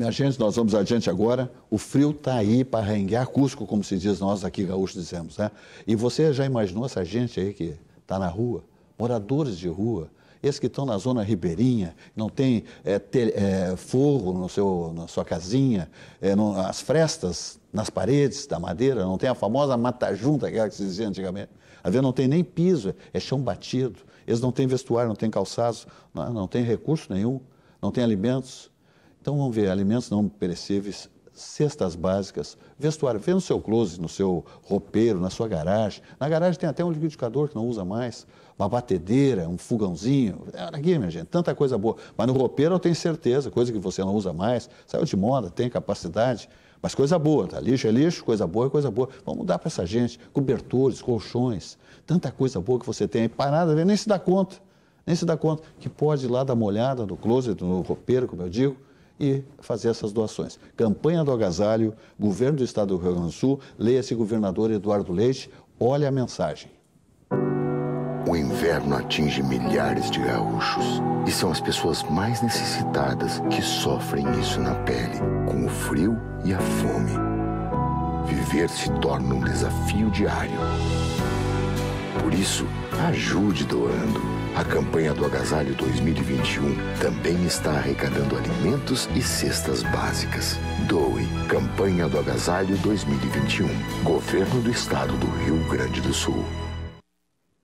Minha gente, nós vamos adiante agora. O frio está aí para arranhar Cusco, como se diz, nós aqui gaúchos dizemos, né? E você já imaginou essa gente aí que está na rua? Moradores de rua, esses que estão na zona ribeirinha, não tem forro na sua casinha, as frestas nas paredes da madeira, não tem a famosa mata-junta, aquela que se dizia antigamente. Às vezes não tem nem piso, é chão batido. Eles não têm vestuário, não têm calçados, não têm recurso nenhum, não têm alimentos. Então vamos ver, alimentos não perecíveis, cestas básicas, vestuário, vê no seu closet, no seu roupeiro, na sua garagem. Na garagem tem até um liquidificador que não usa mais, uma batedeira, um fogãozinho. Aqui, minha gente, tanta coisa boa. Mas no roupeiro eu tenho certeza, coisa que você não usa mais, saiu de moda, tem capacidade, mas coisa boa, tá? Lixo é lixo, coisa boa é coisa boa. Vamos dar para essa gente, cobertores, colchões, tanta coisa boa que você tem aí, parada, nem se dá conta, que pode ir lá dar uma olhada no closet, no roupeiro, como eu digo, e fazer essas doações. Campanha do Agasalho, Governo do Estado do Rio Grande do Sul, leia-se governador Eduardo Leite, olha a mensagem.
O inverno atinge milhares de gaúchos e são as pessoas mais necessitadas que sofrem isso na pele, com o frio e a fome. Viver se torna um desafio diário. Por isso, ajude doando. A campanha do Agasalho 2021 também está arrecadando alimentos e cestas básicas. Doe. Campanha do Agasalho 2021. Governo do Estado do Rio Grande do Sul.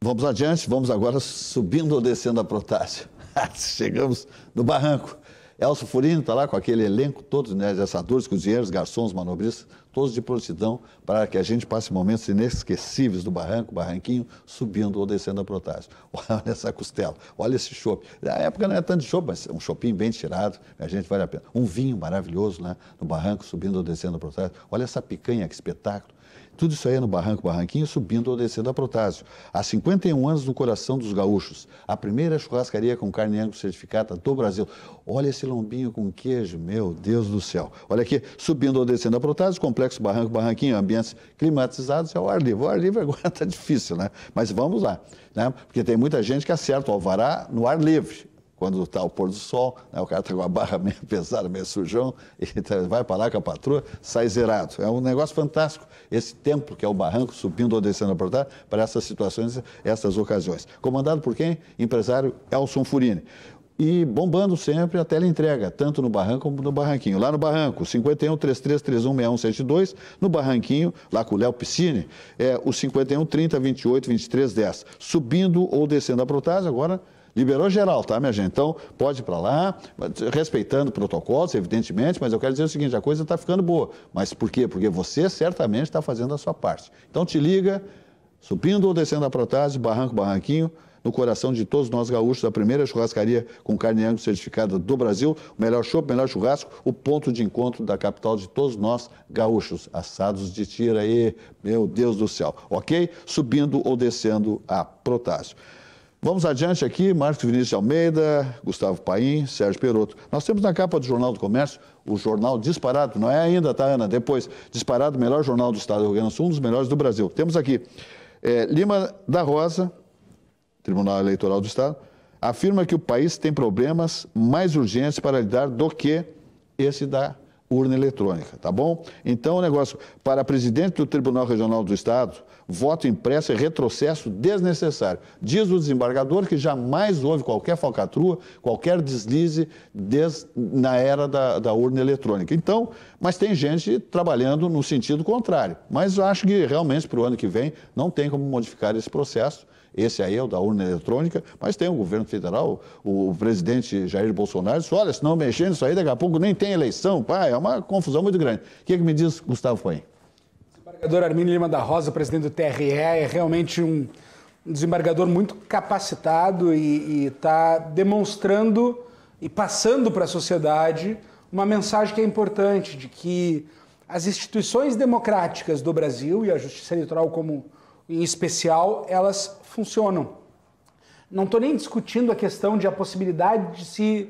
Vamos adiante, vamos agora subindo ou descendo a Protásio. Chegamos no barranco. Elcio Furini está lá com aquele elenco, todos, né, de assadores, cozinheiros, garçons, manobristas, todos de prontidão para que a gente passe momentos inesquecíveis do barranquinho, subindo ou descendo a Protásio. Olha essa costela, olha esse chopp. Na época não é tanto de chopp, mas um choppinho bem tirado, a gente vale a pena. Um vinho maravilhoso, né, no barranco, subindo ou descendo a Protásio. Olha essa picanha, que espetáculo. Tudo isso aí é no barranquinho, subindo ou descendo a Protásio. Há 51 anos no coração dos gaúchos. A primeira churrascaria com carne Angus certificada do Brasil. Olha esse lombinho com queijo, meu Deus do céu. Olha aqui, subindo ou descendo a Protásio, complexo barranquinho, ambientes climatizados, é ao ar livre. O ar livre agora está difícil, né? Mas vamos lá, né? Porque tem muita gente que acerta o alvará no ar livre. Quando está o pôr do sol, né, o cara está com a barra meio pesada, meio sujão, e vai para lá com a patroa, sai zerado. É um negócio fantástico, esse templo que é o barranco, subindo ou descendo a Protásio, para essas situações, essas ocasiões. Comandado por quem? Empresário Elcio Furini. E bombando sempre a teleentrega, tanto no barranco como no barranquinho. Lá no barranco, 51-3331-6172. No barranquinho, lá com o Léo Piscine, é o 51-30-28-23-10. Subindo ou descendo a Protásio, agora liberou geral, tá, minha gente? Então, pode ir para lá, respeitando protocolos, evidentemente, mas eu quero dizer o seguinte, a coisa está ficando boa. Mas por quê? Porque você certamente está fazendo a sua parte. Então, te liga, subindo ou descendo a Protásio, barranquinho, no coração de todos nós gaúchos, a primeira churrascaria com carne Angus certificada do Brasil, o melhor chopp, o melhor churrasco, o ponto de encontro da capital de todos nós gaúchos, assados de tira aí, meu Deus do céu, ok? Subindo ou descendo a Protásio. Vamos adiante aqui, Marcos Vinícius de Almeida, Gustavo Paim, Sérgio Perotto. Nós temos na capa do Jornal do Comércio o jornal disparado, não é ainda, tá, Ana? Depois, disparado, o melhor jornal do Estado do Rio Grande do Sul, um dos melhores do Brasil. Temos aqui Lima da Rosa, Tribunal Eleitoral do Estado, afirma que o país tem problemas mais urgentes para lidar do que esse da urna eletrônica, tá bom? Então, o negócio, para presidente do Tribunal Regional do Estado, voto impresso é retrocesso desnecessário. Diz o desembargador que jamais houve qualquer falcatrua, qualquer deslize na era da urna eletrônica. Então, mas tem gente trabalhando no sentido contrário. Mas eu acho que realmente para o ano que vem não tem como modificar esse processo. Esse aí é o da urna eletrônica, mas tem o governo federal, o presidente Jair Bolsonaro disse, olha, se não mexer nisso aí, daqui a pouco nem tem eleição. Pá, é uma confusão muito grande. O que me diz Gustavo Paim?
O desembargador Armínio Lima da Rosa, presidente do TRE, é realmente um desembargador muito capacitado e está demonstrando e passando para a sociedade uma mensagem que é importante, de que as instituições democráticas do Brasil e a Justiça Eleitoral como em especial, elas funcionam. Não estou nem discutindo a questão de a possibilidade de se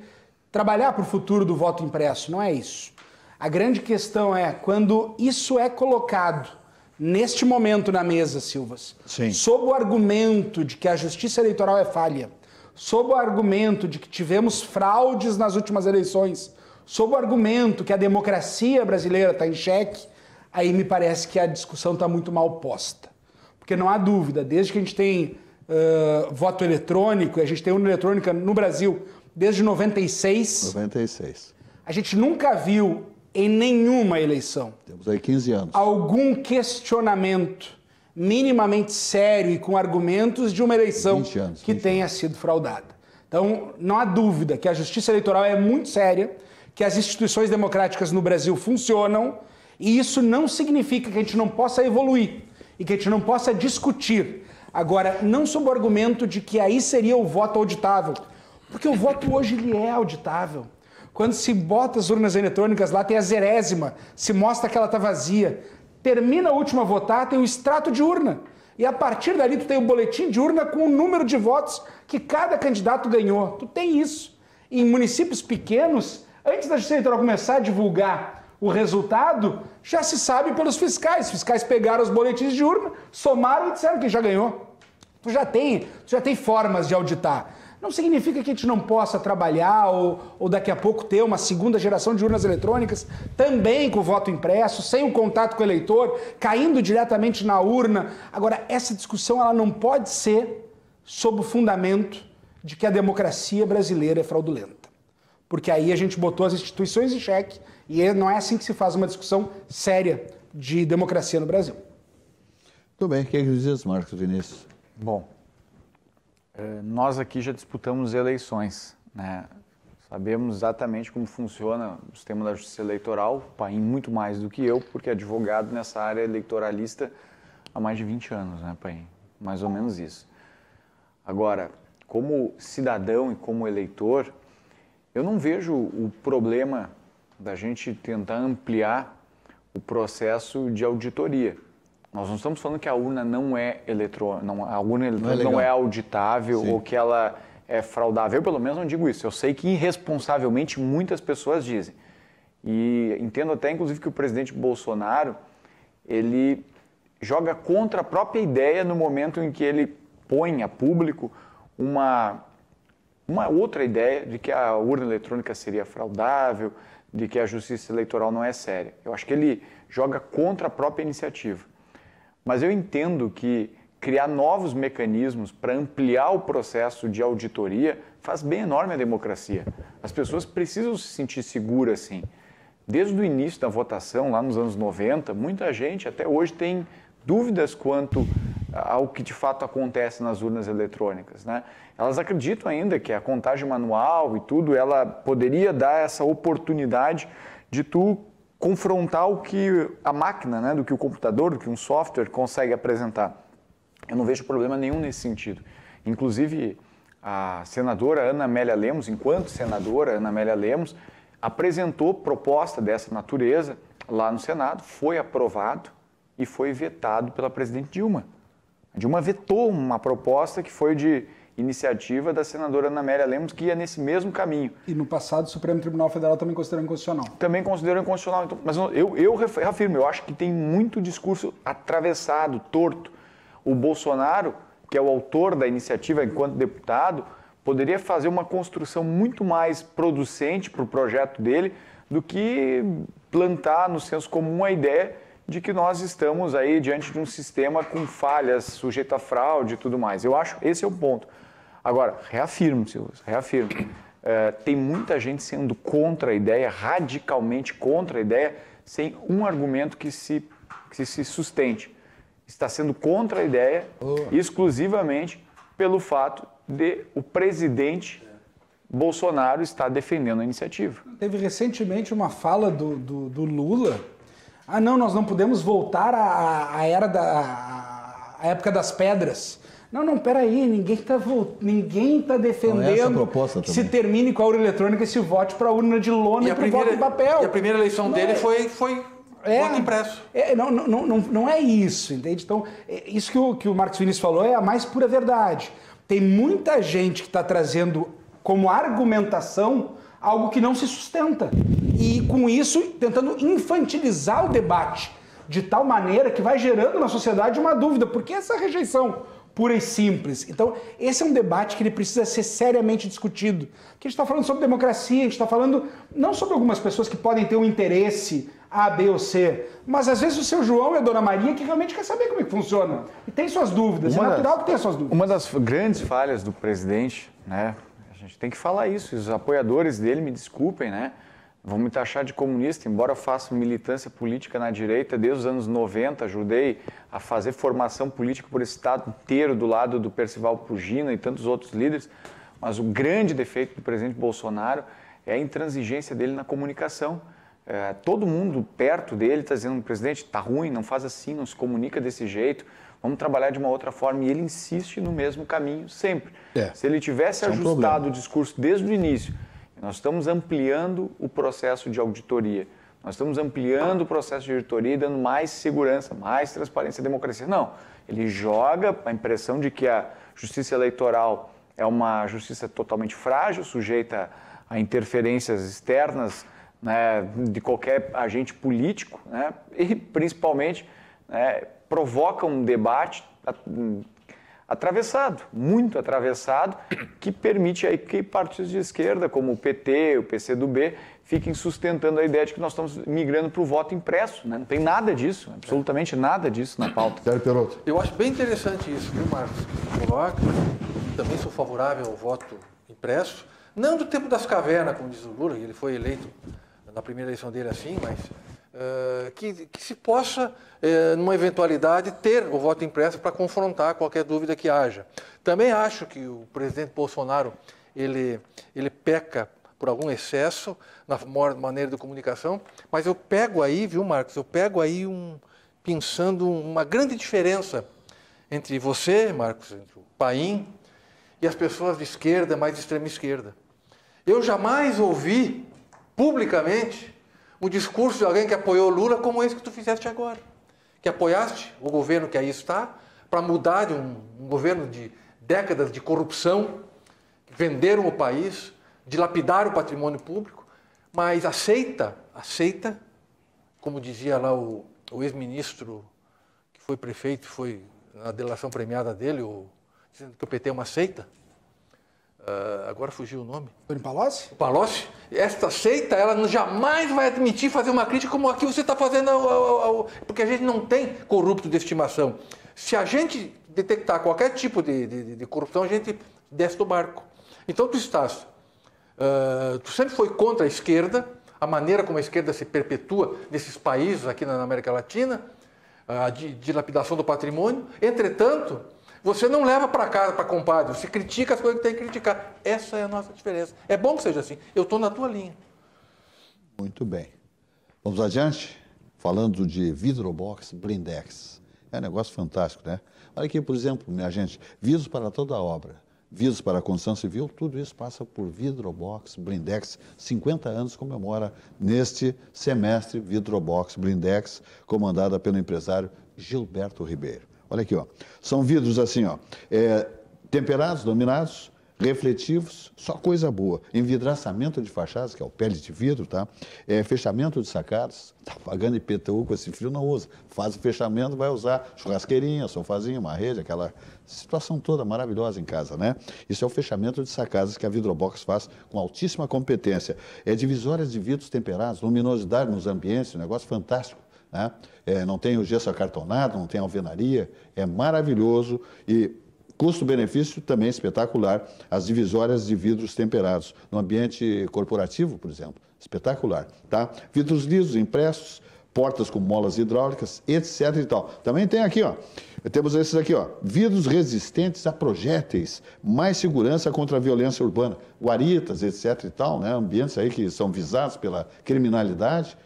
trabalhar para o futuro do voto impresso, não é isso. A grande questão é quando isso é colocado neste momento na mesa, Silvas,
Sim.
sob o argumento de que a Justiça Eleitoral é falha, sob o argumento de que tivemos fraudes nas últimas eleições, sob o argumento que a democracia brasileira está em xeque, aí me parece que a discussão está muito mal posta. Porque não há dúvida, desde que a gente tem voto eletrônico, e a gente tem urna eletrônica no Brasil desde 96, a gente nunca viu em nenhuma eleição
temos aí 15 anos.
Algum questionamento minimamente sério e com argumentos de uma eleição que tenha sido fraudada. Então, não há dúvida que a Justiça Eleitoral é muito séria, que as instituições democráticas no Brasil funcionam, e isso não significa que a gente não possa evoluir e que a gente não possa discutir. Agora, não sob o argumento de que aí seria o voto auditável, porque o voto hoje ele é auditável. Quando se bota as urnas eletrônicas lá, tem a zerésima, se mostra que ela está vazia. Termina a última a votar, tem o extrato de urna. E a partir dali tu tem o boletim de urna com o número de votos que cada candidato ganhou. Tu tem isso. Em municípios pequenos, antes da Justiça Eleitoral começar a divulgar o resultado, já se sabe pelos fiscais. Os fiscais pegaram os boletins de urna, somaram e disseram que já ganhou. Tu já tem formas de auditar. Não significa que a gente não possa trabalhar ou daqui a pouco ter uma segunda geração de urnas eletrônicas, também com voto impresso, sem o contato com o eleitor, caindo diretamente na urna. Agora, essa discussão ela não pode ser sob o fundamento de que a democracia brasileira é fraudulenta. Porque aí a gente botou as instituições em xeque e não é assim que se faz uma discussão séria de democracia no Brasil.
Tudo bem. O que diz, Marcos Vinícius?
Bom, nós aqui já disputamos eleições, né? Sabemos exatamente como funciona o sistema da justiça eleitoral, o Paim muito mais do que eu, porque é advogado nessa área eleitoralista há mais de 20 anos, né, Paim? Mais ou menos isso. Agora, como cidadão e como eleitor, eu não vejo o problema da gente tentar ampliar o processo de auditoria. Nós não estamos falando que a urna não é eletrônica, a urna eletrônica não é auditável. Sim. Ou que ela é fraudável. Eu, pelo menos, não digo isso. Eu sei que irresponsavelmente muitas pessoas dizem. E entendo até, inclusive, que o presidente Bolsonaro, ele joga contra a própria ideia no momento em que ele põe a público uma outra ideia de que a urna eletrônica seria fraudável, de que a justiça eleitoral não é séria. Eu acho que ele joga contra a própria iniciativa. Mas eu entendo que criar novos mecanismos para ampliar o processo de auditoria faz bem enorme à democracia. As pessoas precisam se sentir seguras, sim. Desde o início da votação, lá nos anos 90, muita gente até hoje tem dúvidas quanto ao que de fato acontece nas urnas eletrônicas, né? Elas acreditam ainda que a contagem manual e tudo, ela poderia dar essa oportunidade de tu confrontar o que a máquina, né, do que o computador, do que um software consegue apresentar. Eu não vejo problema nenhum nesse sentido. Inclusive, a senadora Ana Amélia Lemos, enquanto senadora Ana Amélia Lemos, apresentou proposta dessa natureza lá no Senado, foi aprovado e foi vetado pela presidente Dilma. A Dilma vetou uma proposta que foi de iniciativa da senadora Ana Amélia Lemos, que ia nesse mesmo caminho.
E no passado o Supremo Tribunal Federal também considerou inconstitucional.
Também considerou inconstitucional. Então, mas eu reafirmo, eu acho que tem muito discurso atravessado, torto. O Bolsonaro, que é o autor da iniciativa enquanto deputado, poderia fazer uma construção muito mais producente para o projeto dele do que plantar no senso comum a ideia de que nós estamos aí diante de um sistema com falhas, sujeito a fraude e tudo mais. Eu acho esse é o ponto. Agora, reafirmo, Silvio, reafirmo. Tem muita gente sendo contra a ideia, radicalmente contra a ideia, sem um argumento que se sustente. Está sendo contra a ideia exclusivamente pelo fato de o presidente Bolsonaro estar defendendo a iniciativa.
Teve recentemente uma fala do Lula. Não, nós não podemos voltar à época das pedras. Não, peraí, ninguém tá defendendo que se termine com a urna eletrônica e se vote para a urna de lona e para o voto em papel.
E a primeira eleição dele foi voto impresso.
Não é isso, entende? Então, isso que o Marcos Vinícius falou é a mais pura verdade. Tem muita gente que está trazendo como argumentação algo que não se sustenta. E com isso, tentando infantilizar o debate de tal maneira que vai gerando na sociedade uma dúvida. Por que essa rejeição pura e simples? Então, esse é um debate que ele precisa ser seriamente discutido. Porque a gente está falando sobre democracia, a gente está falando não sobre algumas pessoas que podem ter um interesse A, B ou C, mas às vezes o seu João e a Dona Maria que realmente quer saber como é que funciona. E tem suas dúvidas, é natural que tenha suas dúvidas.
Uma das grandes falhas do presidente, né? A gente tem que falar isso, os apoiadores dele, me desculpem, né? Vão me taxar de comunista, embora eu faça militância política na direita desde os anos 90, ajudei a fazer formação política por esse estado inteiro do lado do Percival Pugina e tantos outros líderes, mas o grande defeito do presidente Bolsonaro é a intransigência dele na comunicação. Todo mundo perto dele está dizendo, presidente, está ruim, não faz assim, não se comunica desse jeito, vamos trabalhar de uma outra forma, e ele insiste no mesmo caminho sempre. Se ele tivesse ajustado o discurso desde o início, nós estamos ampliando o processo de auditoria, nós estamos ampliando o processo de auditoria e dando mais segurança, mais transparência à democracia. Não, ele joga a impressão de que a justiça eleitoral é uma justiça totalmente frágil, sujeita a interferências externas, né, de qualquer agente político, né, e principalmente provoca um debate atravessado, muito atravessado, que permite aí que partidos de esquerda, como o PT, o PCdoB, fiquem sustentando a ideia de que nós estamos migrando para o voto impresso. Né? Não tem nada disso, absolutamente nada disso na pauta.
Eu acho bem interessante isso, viu, Marcos? Coloca. Também sou favorável ao voto impresso, não do tempo das cavernas, como diz o Lula, ele foi eleito na primeira eleição dele assim, mas que se possa, numa eventualidade, ter o voto impresso para confrontar qualquer dúvida que haja. Também acho que o presidente Bolsonaro ele peca por algum excesso na maneira de comunicação, mas eu pego aí, viu, Marcos, pensando uma grande diferença entre você, Marcos, entre o Paim e as pessoas de esquerda, mais de extrema esquerda. Eu jamais ouvi publicamente um discurso de alguém que apoiou Lula como esse que tu fizeste agora, que apoiaste o governo que aí está para mudar de um governo de décadas de corrupção, que venderam o país, dilapidaram o patrimônio público, mas aceita, como dizia lá o ex-ministro que foi prefeito, foi na delação premiada dele, dizendo que o PT é uma seita. Agora fugiu o nome.
Tony Palocci?
O Palocci. Esta seita, ela jamais vai admitir fazer uma crítica como aqui você está fazendo, porque a gente não tem corrupto de estimação. Se a gente detectar qualquer tipo de corrupção, a gente desce do barco. Então tu sempre foi contra a esquerda, a maneira como a esquerda se perpetua nesses países aqui na América Latina, a dilapidação do patrimônio. Entretanto, você não leva para casa, para compadre, você critica as coisas que tem que criticar. Essa é a nossa diferença. É bom que seja assim. Eu estou na tua linha.
Muito bem. Vamos adiante? Falando de Vidrobox Blindex. É um negócio fantástico, né? Olha aqui, por exemplo, minha gente, vidros para toda a obra, vidros para a construção civil, tudo isso passa por Vidrobox Blindex. 50 anos comemora neste semestre Vidrobox Blindex, comandada pelo empresário Gilberto Ribeiro. Olha aqui, ó. São vidros assim, ó, temperados, dominados, refletivos, só coisa boa. Envidraçamento de fachadas, que é o pele de vidro, tá? Fechamento de sacadas, tá pagando IPTU com esse frio, não usa. Faz o fechamento, vai usar churrasqueirinha, sofazinho, uma rede, aquela situação toda maravilhosa em casa, né? Isso é o fechamento de sacadas que a Vidrobox faz com altíssima competência. Divisórias de vidros temperados, luminosidade nos ambientes, um negócio fantástico. Né? Não tem o gesso acartonado, não tem alvenaria, é maravilhoso e custo-benefício também espetacular. As divisórias de vidros temperados no ambiente corporativo, por exemplo, espetacular, tá? Vidros lisos, impressos, portas com molas hidráulicas, etc. e tal. Também tem aqui, ó, temos esses aqui, ó, vidros resistentes a projéteis, mais segurança contra a violência urbana, guaritas, etc. e tal, né? Ambientes aí que são visados pela criminalidade.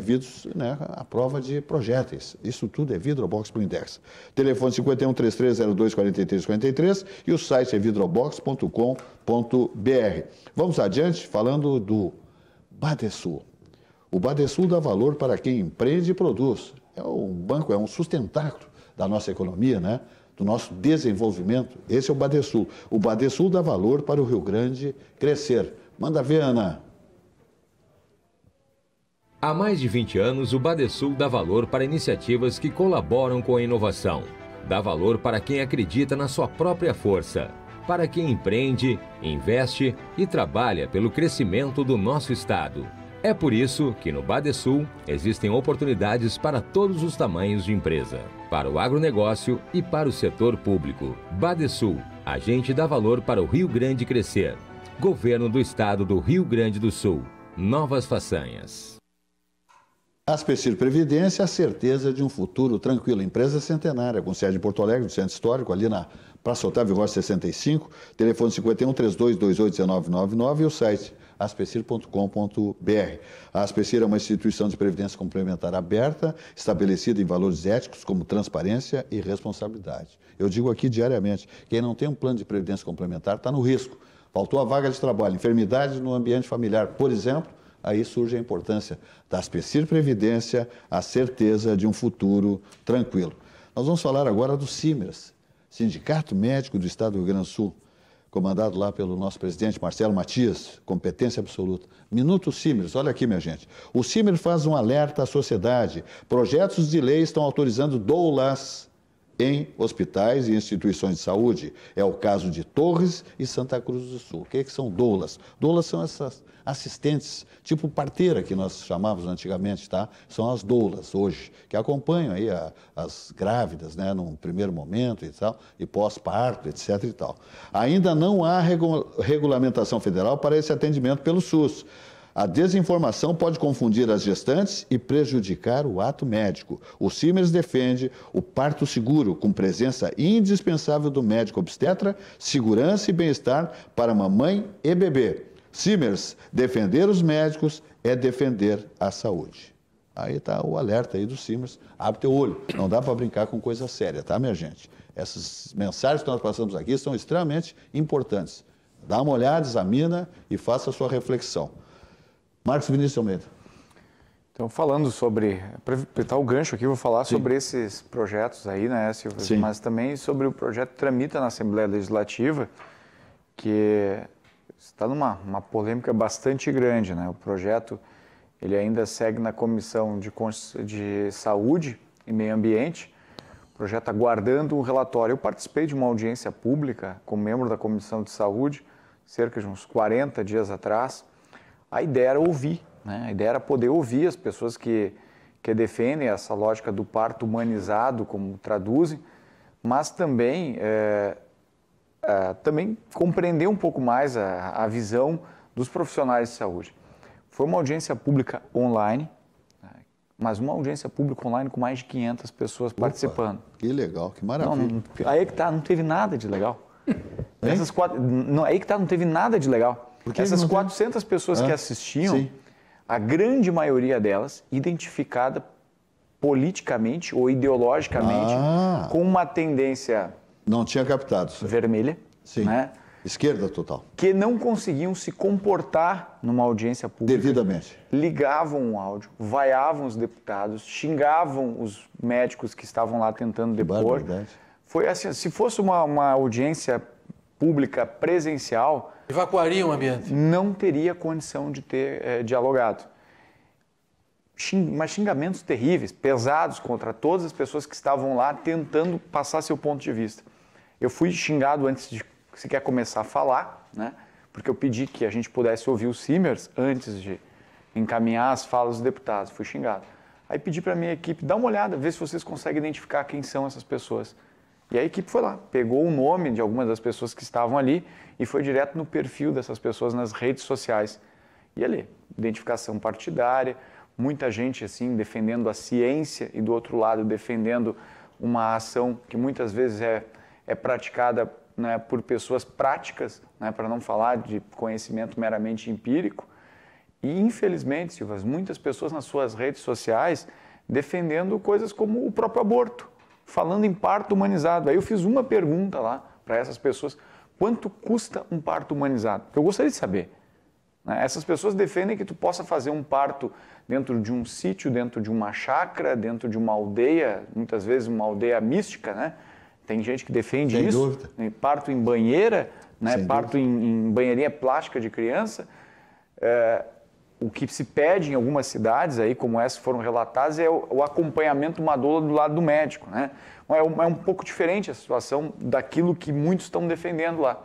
Vidros, né, à prova de projéteis. Isso tudo é Vidrobox Blindex. Telefone 51-3302-4343 e o site é vidrobox.com.br. Vamos adiante falando do Badesul. O Badesul dá valor para quem empreende e produz. É um banco, é um sustentáculo da nossa economia, né? Do nosso desenvolvimento. Esse é o Badesul. O Badesul dá valor para o Rio Grande crescer. Manda ver, Ana.
Há mais de 20 anos, o Badesul dá valor para iniciativas que colaboram com a inovação. Dá valor para quem acredita na sua própria força. Para quem empreende, investe e trabalha pelo crescimento do nosso estado. É por isso que no Badesul existem oportunidades para todos os tamanhos de empresa. Para o agronegócio e para o setor público. Badesul, a gente dá valor para o Rio Grande crescer. Governo do Estado do Rio Grande do Sul. Novas façanhas.
Aspecir Previdência, a certeza de um futuro tranquilo. Empresa centenária, com sede em Porto Alegre, no Centro Histórico, ali na Praça Otávio Rocha 65, telefone 51-3228-1999 e o site aspecir.com.br. A Aspecir é uma instituição de previdência complementar aberta, estabelecida em valores éticos como transparência e responsabilidade. Eu digo aqui diariamente, quem não tem um plano de previdência complementar está no risco. Faltou a vaga de trabalho, enfermidade no ambiente familiar, por exemplo, aí surge a importância da Aspecir Previdência, a certeza de um futuro tranquilo. Nós vamos falar agora do Simers, Sindicato Médico do Estado do Rio Grande do Sul, comandado lá pelo nosso presidente Marcelo Matias, competência absoluta. Minuto Simers, olha aqui, minha gente. O Simers faz um alerta à sociedade. Projetos de lei estão autorizando doulas em hospitais e instituições de saúde. É o caso de Torres e Santa Cruz do Sul. O que são doulas? Doulas são essas assistentes, tipo parteira que nós chamávamos antigamente, tá? São as doulas hoje, que acompanham aí as grávidas, né, num primeiro momento e tal, e pós-parto, etc. e tal. Ainda não há regulamentação federal para esse atendimento pelo SUS. A desinformação pode confundir as gestantes e prejudicar o ato médico. O Simers defende o parto seguro, com presença indispensável do médico obstetra, segurança e bem-estar para mamãe e bebê. Simers, defender os médicos é defender a saúde. Aí está o alerta aí do Simers. Abre teu olho. Não dá para brincar com coisa séria, tá, minha gente? Essas mensagens que nós passamos aqui são extremamente importantes. Dá uma olhada, examina e faça a sua reflexão. Marcos Vinícius Almeida.
Então, falando sobre, para apertar o gancho aqui, vou falar sobre esses projetos aí, né, Silvio?
Sim.
Mas também sobre o projeto que tramita na Assembleia Legislativa, que está numa polêmica bastante grande, né? O projeto, ele ainda segue na Comissão de Saúde e Meio Ambiente, o projeto aguardando um relatório. Eu participei de uma audiência pública como membro da Comissão de Saúde, cerca de uns 40 dias atrás. A ideia era ouvir, né? A ideia era poder ouvir as pessoas que defendem essa lógica do parto humanizado, como traduzem, mas também, também compreender um pouco mais a visão dos profissionais de saúde. Foi uma audiência pública online, mas uma audiência pública online com mais de 500 pessoas participando.
Que legal, que maravilha.
Aí que tá, não teve nada de legal. Aí que tá, não teve nada de legal. Essas 400 pessoas que assistiam, a grande maioria delas identificada politicamente ou ideologicamente com uma tendência...
Não tinha captado.
Vermelha.
Sim.
Né?
Esquerda total.
Que não conseguiam se comportar numa audiência pública.
Devidamente.
Ligavam um áudio, vaiavam os deputados, xingavam os médicos que estavam lá tentando depor. Foi assim, se fosse uma audiência pública presencial...
Evacuaria o ambiente.
Não teria condição de ter dialogado. Mas xingamentos terríveis, pesados contra todas as pessoas que estavam lá tentando passar seu ponto de vista. Eu fui xingado antes de sequer começar a falar, né? Porque eu pedi que a gente pudesse ouvir os Simers antes de encaminhar as falas dos deputados. Fui xingado. Aí pedi para a minha equipe, dá uma olhada, ver se vocês conseguem identificar quem são essas pessoas. E a equipe foi lá, pegou o nome de algumas das pessoas que estavam ali e foi direto no perfil dessas pessoas nas redes sociais. E ali, identificação partidária, muita gente assim defendendo a ciência e do outro lado defendendo uma ação que muitas vezes é praticada, né, por pessoas práticas, né, para não falar de conhecimento meramente empírico. E infelizmente, Silvas, muitas pessoas nas suas redes sociais defendendo coisas como o próprio aborto, falando em parto humanizado. Aí eu fiz uma pergunta lá para essas pessoas: quanto custa um parto humanizado? Eu gostaria de saber. Essas pessoas defendem que tu possa fazer um parto dentro de um sítio, dentro de uma chácara, dentro de uma aldeia, muitas vezes uma aldeia mística, né? Tem gente que defende
Sem
isso.
dúvida.
Parto em banheira, né?
Sem
Parto em banheirinha plástica de criança. O que se pede em algumas cidades, aí, como essas foram relatadas, é o acompanhamento uma doula do lado do médico, né? É um pouco diferente a situação daquilo que muitos estão defendendo lá.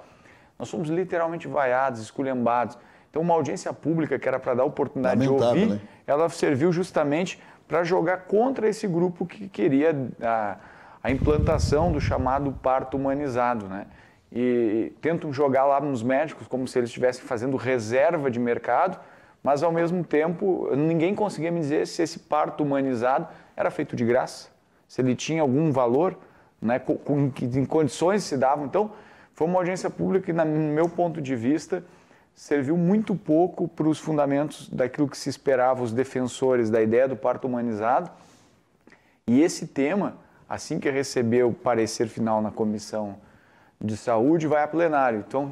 Nós somos literalmente vaiados, esculhambados. Então, uma audiência pública que era para dar oportunidade de ouvir, né? Ela serviu justamente para jogar contra esse grupo que queria a implantação do chamado parto humanizado, né? E tentam jogar lá nos médicos como se eles estivessem fazendo reserva de mercado, mas ao mesmo tempo ninguém conseguia me dizer se esse parto humanizado era feito de graça, se ele tinha algum valor, né? Em condições se davam. Então, foi uma audiência pública que, no meu ponto de vista, serviu muito pouco para os fundamentos daquilo que se esperava os defensores da ideia do parto humanizado. E esse tema, assim que receber o parecer final na Comissão de Saúde, vai a plenário. Então,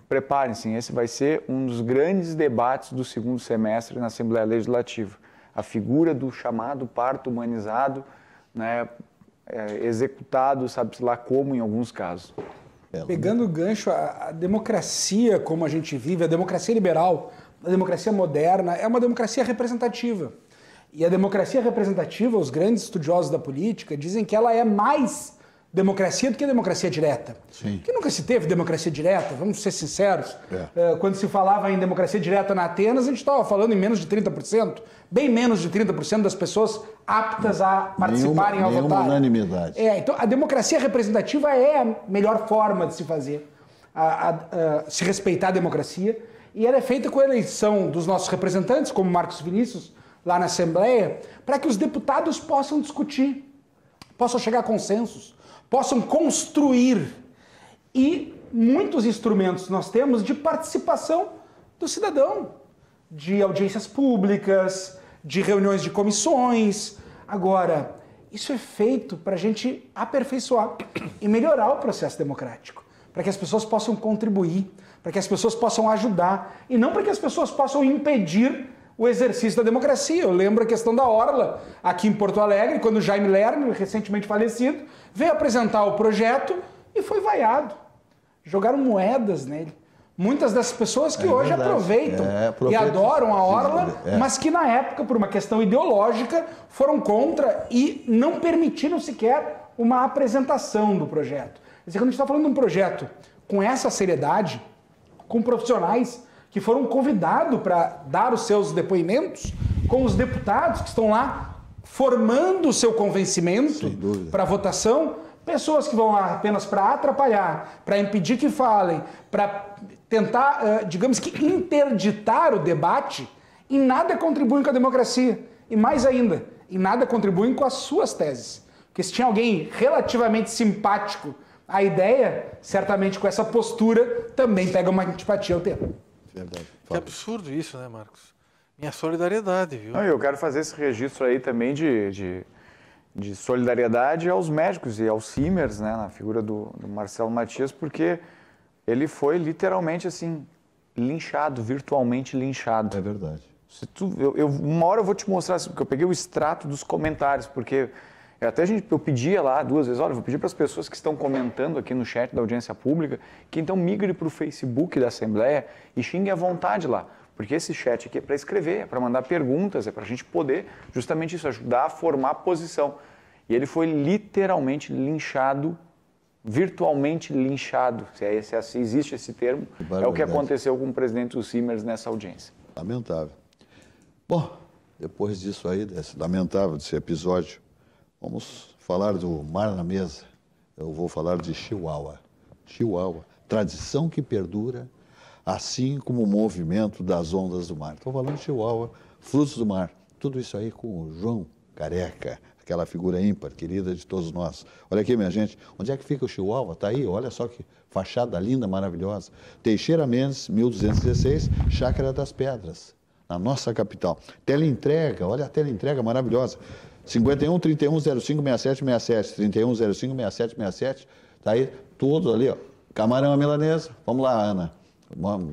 preparem-se, esse vai ser um dos grandes debates do segundo semestre na Assembleia Legislativa. A figura do chamado parto humanizado, né, executado, sabe-se lá como, em alguns casos.
Pegando o gancho, a democracia como a gente vive, a democracia liberal, a democracia moderna, é uma democracia representativa. E a democracia representativa, os grandes estudiosos da política dizem que ela é mais democracia do que a democracia direta.
Sim.
Que nunca se teve democracia direta, vamos ser sinceros. Quando se falava em democracia direta na Atenas, a gente estava falando em menos de 30%, bem menos de 30% das pessoas aptas a participarem ao votar.
Nenhuma unanimidade.
Então, a democracia representativa é a melhor forma de se fazer, se respeitar a democracia, e ela é feita com a eleição dos nossos representantes, como Marcos Vinícius, lá na Assembleia, para que os deputados possam discutir, possam chegar a consensos, possam construir. E muitos instrumentos nós temos de participação do cidadão, de audiências públicas, de reuniões de comissões. Agora, isso é feito para a gente aperfeiçoar e melhorar o processo democrático, para que as pessoas possam contribuir, para que as pessoas possam ajudar, e não para que as pessoas possam impedir o exercício da democracia. Eu lembro a questão da Orla, aqui em Porto Alegre, quando o Jaime Lerner, recentemente falecido, veio apresentar o projeto e foi vaiado. Jogaram moedas nele. Muitas dessas pessoas que hoje aproveitam e adoram a Orla, mas que na época, por uma questão ideológica, foram contra e não permitiram sequer uma apresentação do projeto. Quer dizer, quando a gente está falando de um projeto com essa seriedade, com profissionais que foram convidados para dar os seus depoimentos, com os deputados que estão lá formando o seu convencimento para a votação, pessoas que vão lá apenas para atrapalhar, para impedir que falem, para tentar, digamos que, interditar o debate, em nada contribuem com a democracia. E mais ainda, em nada contribuem com as suas teses. Porque se tinha alguém relativamente simpático à ideia, certamente com essa postura também pega uma antipatia ao tema.
Verdade.
Que absurdo isso, né, Marcos? Minha solidariedade, viu?
Não, eu quero fazer esse registro aí também de solidariedade aos médicos e aos Simers, né, na figura do Marcelo Matias, porque ele foi literalmente assim, linchado, virtualmente linchado.
É verdade.
Uma hora eu vou te mostrar, porque eu peguei o extrato dos comentários, porque eu pedia lá 2 vezes, olha, eu vou pedir para as pessoas que estão comentando aqui no chat da audiência pública, que então migre para o Facebook da Assembleia e xingue à vontade lá. Porque esse chat aqui é para escrever, é para mandar perguntas, é para a gente poder, justamente isso, ajudar a formar a posição. E ele foi literalmente linchado, virtualmente linchado, se existe esse termo, é o que aconteceu com o presidente dos Simers nessa audiência.
Lamentável. Bom, depois disso aí, desse episódio, vamos falar do Mar na Mesa. Eu vou falar de Chihuahua. Chihuahua, tradição que perdura, assim como o movimento das ondas do mar. Estou falando de Chihuahua, frutos do mar. Tudo isso aí com o João Careca, aquela figura ímpar, querida de todos nós. Olha aqui, minha gente, onde é que fica o Chihuahua? Está aí, olha só que fachada linda, maravilhosa. Teixeira Mendes, 1216, Chácara das Pedras, na nossa capital. Teleentrega, olha a teleentrega maravilhosa. 51 31 05 67 67, 31 05 67 67, está aí tudo ali, ó. Camarão à milanesa. Vamos lá, Ana.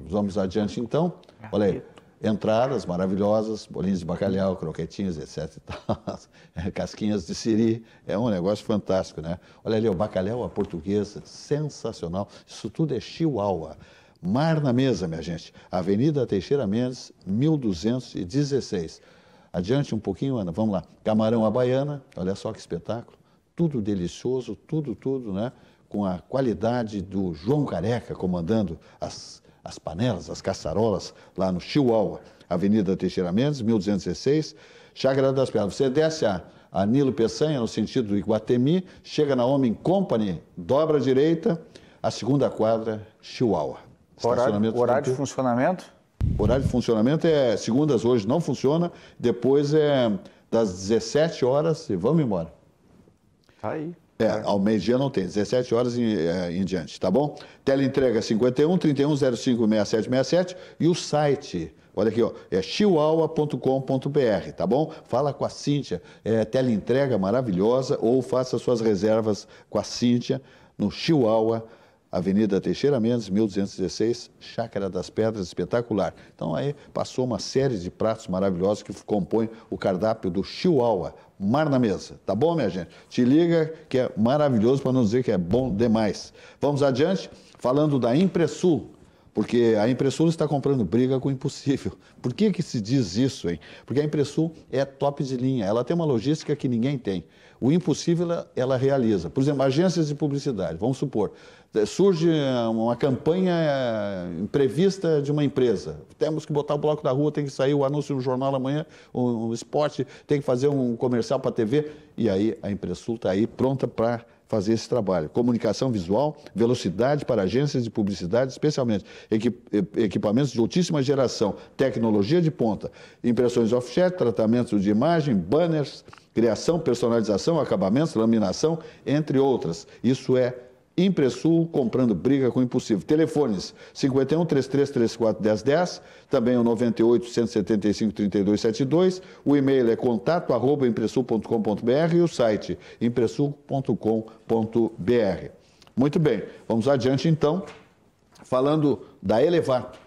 Vamos adiante então. Olha aí, entradas maravilhosas, bolinhos de bacalhau, croquetinhos, etc. Casquinhas de siri, é um negócio fantástico, né? Olha ali, o bacalhau à portuguesa, sensacional. Isso tudo é Chihuahua. Mar na Mesa, minha gente. Avenida Teixeira Mendes, 1216. Adiante um pouquinho, Ana, vamos lá. Camarão à baiana, olha só que espetáculo. Tudo delicioso, tudo, né? Com a qualidade do João Careca comandando as panelas, as caçarolas, lá no Chihuahua, Avenida Teixeira Mendes, 1216, Chácara das Pedras. Você desce a Nilo Peçanha, no sentido do Iguatemi, chega na Homem Company, dobra à direita, a segunda quadra, Chihuahua.
Horário de funcionamento?
Horário de funcionamento é segundas hoje não funciona, depois é das 17 horas e vamos embora.
Tá aí.
Ao meio-dia não tem, 17 horas em diante, tá bom? Teleentrega 51 31 05 67 67 e o site, olha aqui, ó, é chihuahua.com.br, tá bom? Fala com a Cíntia, teleentrega maravilhosa, ou faça suas reservas com a Cíntia no Chihuahua, Avenida Teixeira Mendes, 1216, Chácara das Pedras, espetacular. Então aí passou uma série de pratos maravilhosos que compõem o cardápio do Chihuahua, Mar na Mesa. Tá bom, minha gente? Te liga que é maravilhoso, para não dizer que é bom demais. Vamos adiante, falando da Impressul, porque a Impressul está comprando briga com o impossível. Por que se diz isso, hein? Porque a Impressul é top de linha, ela tem uma logística que ninguém tem. O impossível ela realiza. Por exemplo, agências de publicidade, vamos supor, surge uma campanha imprevista de uma empresa. Temos que botar o bloco da rua, tem que sair o anúncio no jornal amanhã, um esporte, tem que fazer um comercial para a TV. E aí a Impressul está aí pronta para fazer esse trabalho. Comunicação visual, velocidade para agências de publicidade, especialmente equipamentos de altíssima geração, tecnologia de ponta, impressões offset, tratamento de imagem, banners, criação, personalização, acabamentos, laminação, entre outras. Isso é Impressul, comprando briga com impossível. Telefones 51 3334 1010, também o 98 175 3272. O e-mail é contato@impressul.com.br e o site impressul.com.br. Muito bem, vamos adiante então, falando da Elevato.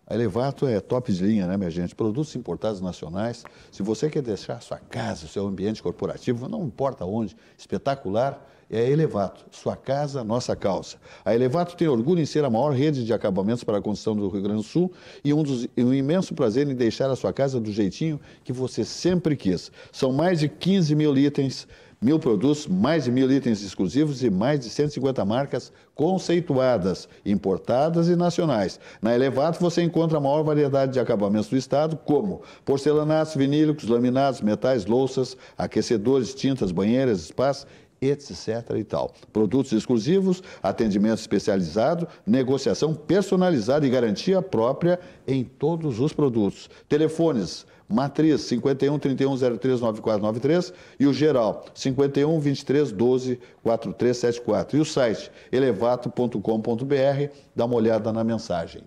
A Elevato é top de linha, né, minha gente? Produtos importados nacionais. Se você quer deixar a sua casa, o seu ambiente corporativo, não importa onde, espetacular, é a Elevato. Sua casa, nossa causa. A Elevato tem orgulho em ser a maior rede de acabamentos para a construção do Rio Grande do Sul e um imenso prazer em deixar a sua casa do jeitinho que você sempre quis. São mais de 15 mil itens, 1.000 produtos, mais de 1.000 itens exclusivos e mais de 150 marcas conceituadas, importadas e nacionais. Na Elevato você encontra a maior variedade de acabamentos do estado, como porcelanatos, vinílicos, laminados, metais, louças, aquecedores, tintas, banheiras, spas, etc. e tal. Produtos exclusivos, atendimento especializado, negociação personalizada e garantia própria em todos os produtos. Telefones: Matriz 51 31 03 9493 e o geral 51 23 12 4374. E o site elevato.com.br, dá uma olhada na mensagem.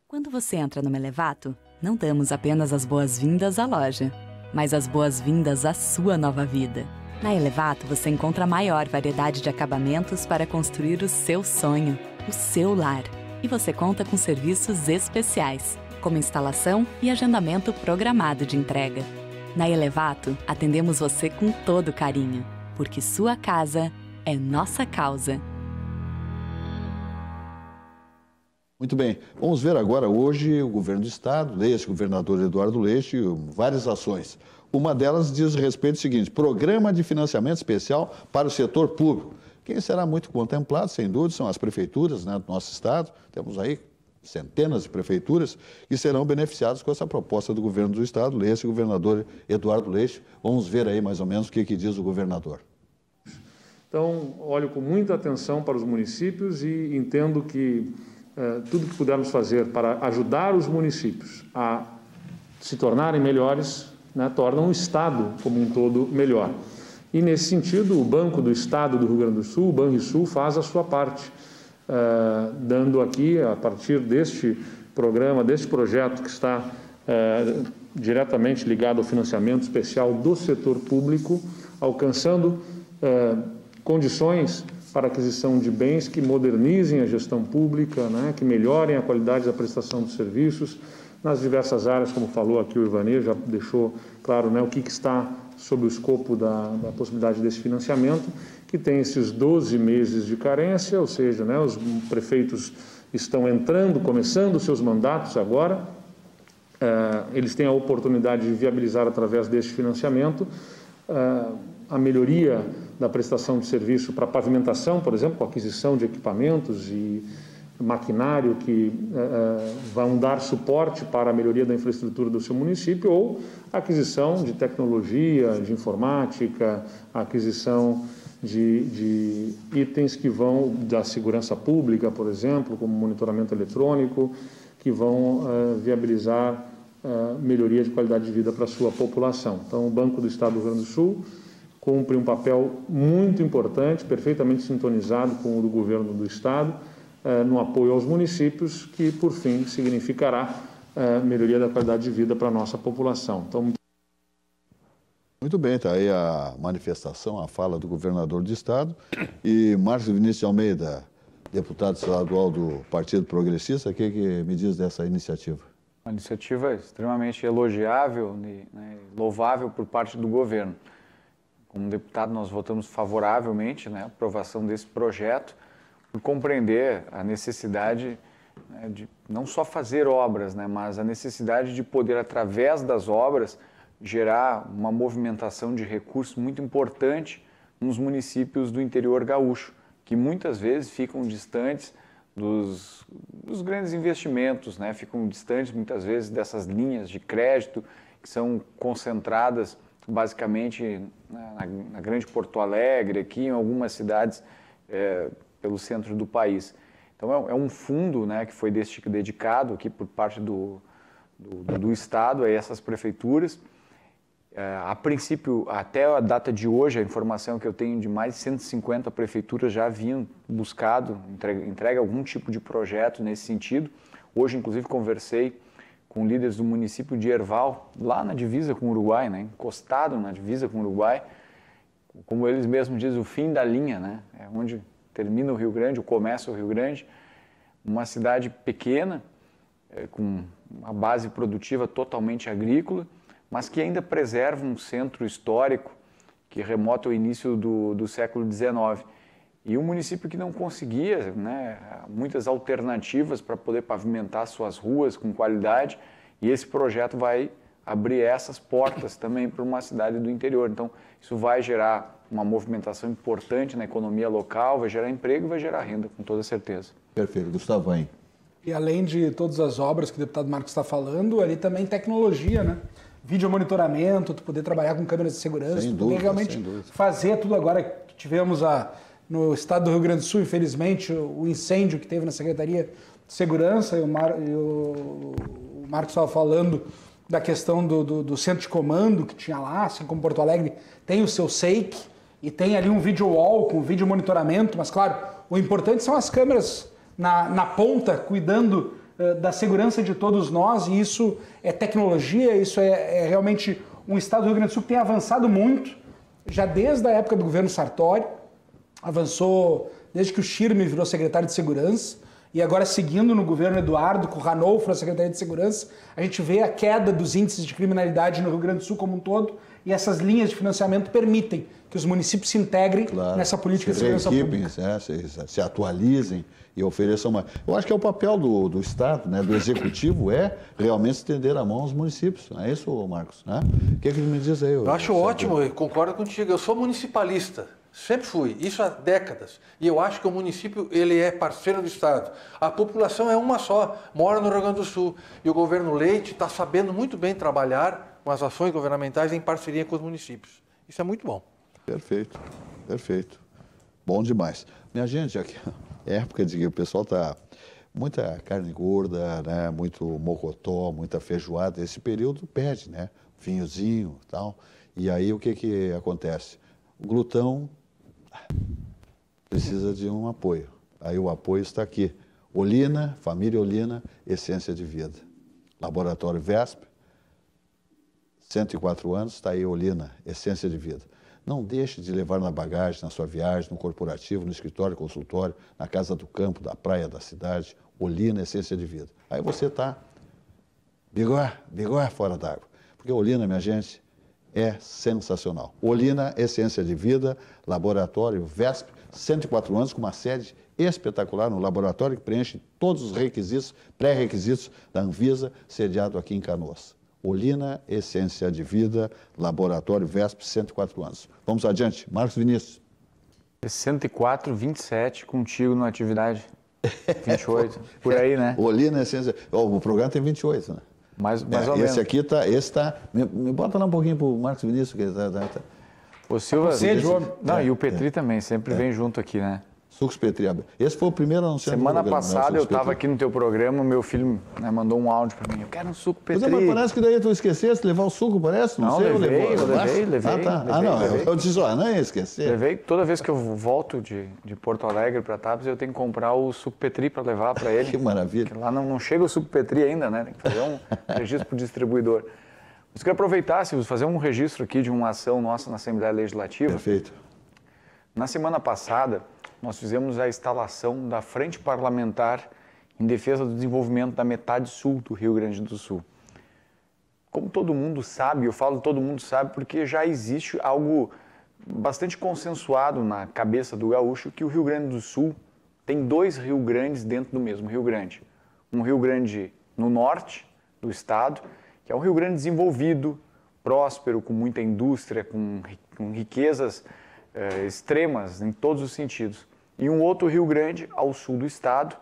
Quando você entra no Elevato, não damos apenas as boas-vindas à loja, mas as boas-vindas à sua nova vida. Na Elevato você encontra a maior variedade de acabamentos para construir o seu sonho, o seu lar. E você conta com serviços especiais, como instalação e agendamento programado de entrega. Na Elevato, atendemos você com todo carinho, porque sua casa é nossa causa.
Muito bem, vamos ver agora hoje o governo do estado, Leite, governador Eduardo Leite, várias ações. Uma delas diz respeito ao seguinte: Programa de Financiamento Especial para o Setor Público. Quem será muito contemplado, sem dúvida, são as prefeituras, né, do nosso estado. Temos aí centenas de prefeituras que serão beneficiadas com essa proposta do governo do estado, Leite, governador Eduardo Leite. Vamos ver aí mais ou menos o que diz o governador.
Então, olho com muita atenção para os municípios e entendo que tudo que pudermos fazer para ajudar os municípios a se tornarem melhores, né, torna o Estado como um todo melhor. E, nesse sentido, o Banco do Estado do Rio Grande do Sul, o Banrisul, faz a sua parte, dando aqui, a partir deste programa, deste projeto que está diretamente ligado ao financiamento especial do setor público, alcançando condições para aquisição de bens que modernizem a gestão pública, né, que melhorem a qualidade da prestação dos serviços nas diversas áreas, como falou aqui o Ivanir, já deixou claro, né, o que está sob o escopo da possibilidade desse financiamento, que tem esses 12 meses de carência, ou seja, né, os prefeitos estão começando os seus mandatos agora, eles têm a oportunidade de viabilizar através deste financiamento a melhoria da prestação de serviço para pavimentação, por exemplo, com aquisição de equipamentos e maquinário que vão dar suporte para a melhoria da infraestrutura do seu município, ou aquisição de tecnologia, de informática, aquisição de itens que vão da segurança pública, por exemplo, como monitoramento eletrônico, que vão viabilizar melhoria de qualidade de vida para a sua população. Então, o Banco do Estado do Rio Grande do Sul cumpre um papel muito importante, perfeitamente sintonizado com o do governo do Estado, no apoio aos municípios, que, por fim, significará melhoria da qualidade de vida para a nossa população. Então,
muito bem, está aí a manifestação, a fala do governador do Estado. E Marcos Vinícius de Almeida, deputado estadual do Partido Progressista, o que me diz dessa iniciativa?
Uma iniciativa extremamente elogiável e louvável por parte do governo. Como deputado, nós votamos favoravelmente, né, a aprovação desse projeto, por compreender a necessidade, né, de não só fazer obras, né, mas a necessidade de poder, através das obras, gerar uma movimentação de recursos muito importante nos municípios do interior gaúcho, que muitas vezes ficam distantes dos grandes investimentos, né, ficam distantes muitas vezes dessas linhas de crédito que são concentradas basicamente na grande Porto Alegre, aqui em algumas cidades pelo centro do país. Então é um fundo, né, que foi dedicado aqui por parte do Estado a essas prefeituras. A princípio, até a data de hoje, a informação que eu tenho de mais de 150 prefeituras já haviam buscado, entregue algum tipo de projeto nesse sentido. Hoje, inclusive, conversei com líderes do município de Herval, lá na divisa com o Uruguai, né? Encostado na divisa com o Uruguai, como eles mesmos dizem, o fim da linha, né? É onde termina o Rio Grande, ou começa o Rio Grande, uma cidade pequena, com uma base produtiva totalmente agrícola, mas que ainda preserva um centro histórico que remota ao início do século XIX. E um município que não conseguia, né, muitas alternativas para poder pavimentar suas ruas com qualidade, e esse projeto vai abrir essas portas também para uma cidade do interior. Então, isso vai gerar uma movimentação importante na economia local, vai gerar emprego e vai gerar renda, com toda certeza.
Perfeito. Gustavo, hein?
E além de todas as obras que o deputado Marcos está falando, ali também tecnologia, né? Vídeo monitoramento, tu poder trabalhar com câmeras de segurança,
Sem
tu
dúvida,
poder realmente fazer tudo agora. Tivemos no estado do Rio Grande do Sul, infelizmente, o incêndio que teve na Secretaria de Segurança, e o Marcos estava falando da questão do centro de comando que tinha lá, assim como Porto Alegre tem o seu SEIC, e tem ali um video wall com vídeo monitoramento, mas claro, o importante são as câmeras na ponta, cuidando da segurança de todos nós, e isso é tecnologia, isso é realmente um estado do Rio Grande do Sul que tem avançado muito, já desde a época do governo Sartori, avançou desde que o Schirmer virou secretário de Segurança, e agora seguindo no governo Eduardo, com o Ranolfo na Secretaria de Segurança, a gente vê a queda dos índices de criminalidade no Rio Grande do Sul como um todo, e essas linhas de financiamento permitem que os municípios se integrem nessa política de segurança pública.
Se atualizem e ofereçam uma... Eu acho que é o papel do Estado, né, do Executivo, é realmente estender a mão aos municípios. Não é isso, Marcos? Né? O que me diz aí?
Eu acho ótimo, eu concordo contigo. Eu sou municipalista, sempre fui, isso há décadas. E eu acho que o município ele é parceiro do Estado. A população é uma só, mora no Rio Grande do Sul. E o governo Leite está sabendo muito bem trabalhar com as ações governamentais em parceria com os municípios. Isso é muito bom.
Perfeito, perfeito. Bom demais. Minha gente, aqui é época de que o pessoal está muita carne gorda, né? Muito mocotó, muita feijoada. Esse período pede, né? Vinhozinho e tal. E aí o que acontece? O glutão precisa de um apoio. Aí o apoio está aqui. Olina, família Olina, essência de vida. Laboratório VESP, 104 anos, está aí Olina, essência de vida. Não deixe de levar na bagagem, na sua viagem, no corporativo, no escritório, consultório, na casa do campo, da praia, da cidade. Olina, essência de vida. Aí você está bigor fora d'água. Porque Olina, minha gente, é sensacional. Olina, essência de vida, laboratório VESP, 104 anos, com uma sede espetacular no laboratório que preenche todos os requisitos, pré-requisitos da Anvisa, sediado aqui em Canoas. Olina, essência de vida, laboratório VESP, 104 anos. Vamos adiante. Marcos Vinícius.
104, 27, contigo na atividade. 28, por aí, né?
Olina, essência... O programa tem 28, né?
Mais ou menos.
Esse aqui está... Me bota lá um pouquinho para o Marcos Vinícius. Que tá.
O Silva... e o Petri também, sempre vem junto aqui, né?
Sucos Petri. Esse foi o primeiro anunciante.
Semana passada eu estava aqui no teu programa, meu filho mandou um áudio para mim. Eu quero um suco Petri.
Mas parece que daí tu esqueceste de levar o suco, parece?
Não sei, eu levei.
Eu disse, não ia esquecer.
Levei. Toda vez que eu volto de Porto Alegre para Tapas, eu tenho que comprar o suco Petri para levar para ele.
Que maravilha.
Porque lá não chega o suco Petri ainda, né? Tem que fazer um registro para o distribuidor. Mas eu queria aproveitar, Silvio, fazer um registro aqui de uma ação nossa na Assembleia Legislativa.
Perfeito.
Na semana passada, nós fizemos a instalação da Frente Parlamentar em Defesa do Desenvolvimento da metade sul do Rio Grande do Sul. Como todo mundo sabe, eu falo todo mundo sabe porque já existe algo bastante consensuado na cabeça do gaúcho que o Rio Grande do Sul tem 2 Rio Grandes dentro do mesmo Rio Grande. Um Rio Grande no norte do estado, que é um Rio Grande desenvolvido, próspero, com muita indústria, com riquezas extremas em todos os sentidos. E um outro Rio Grande ao sul do estado,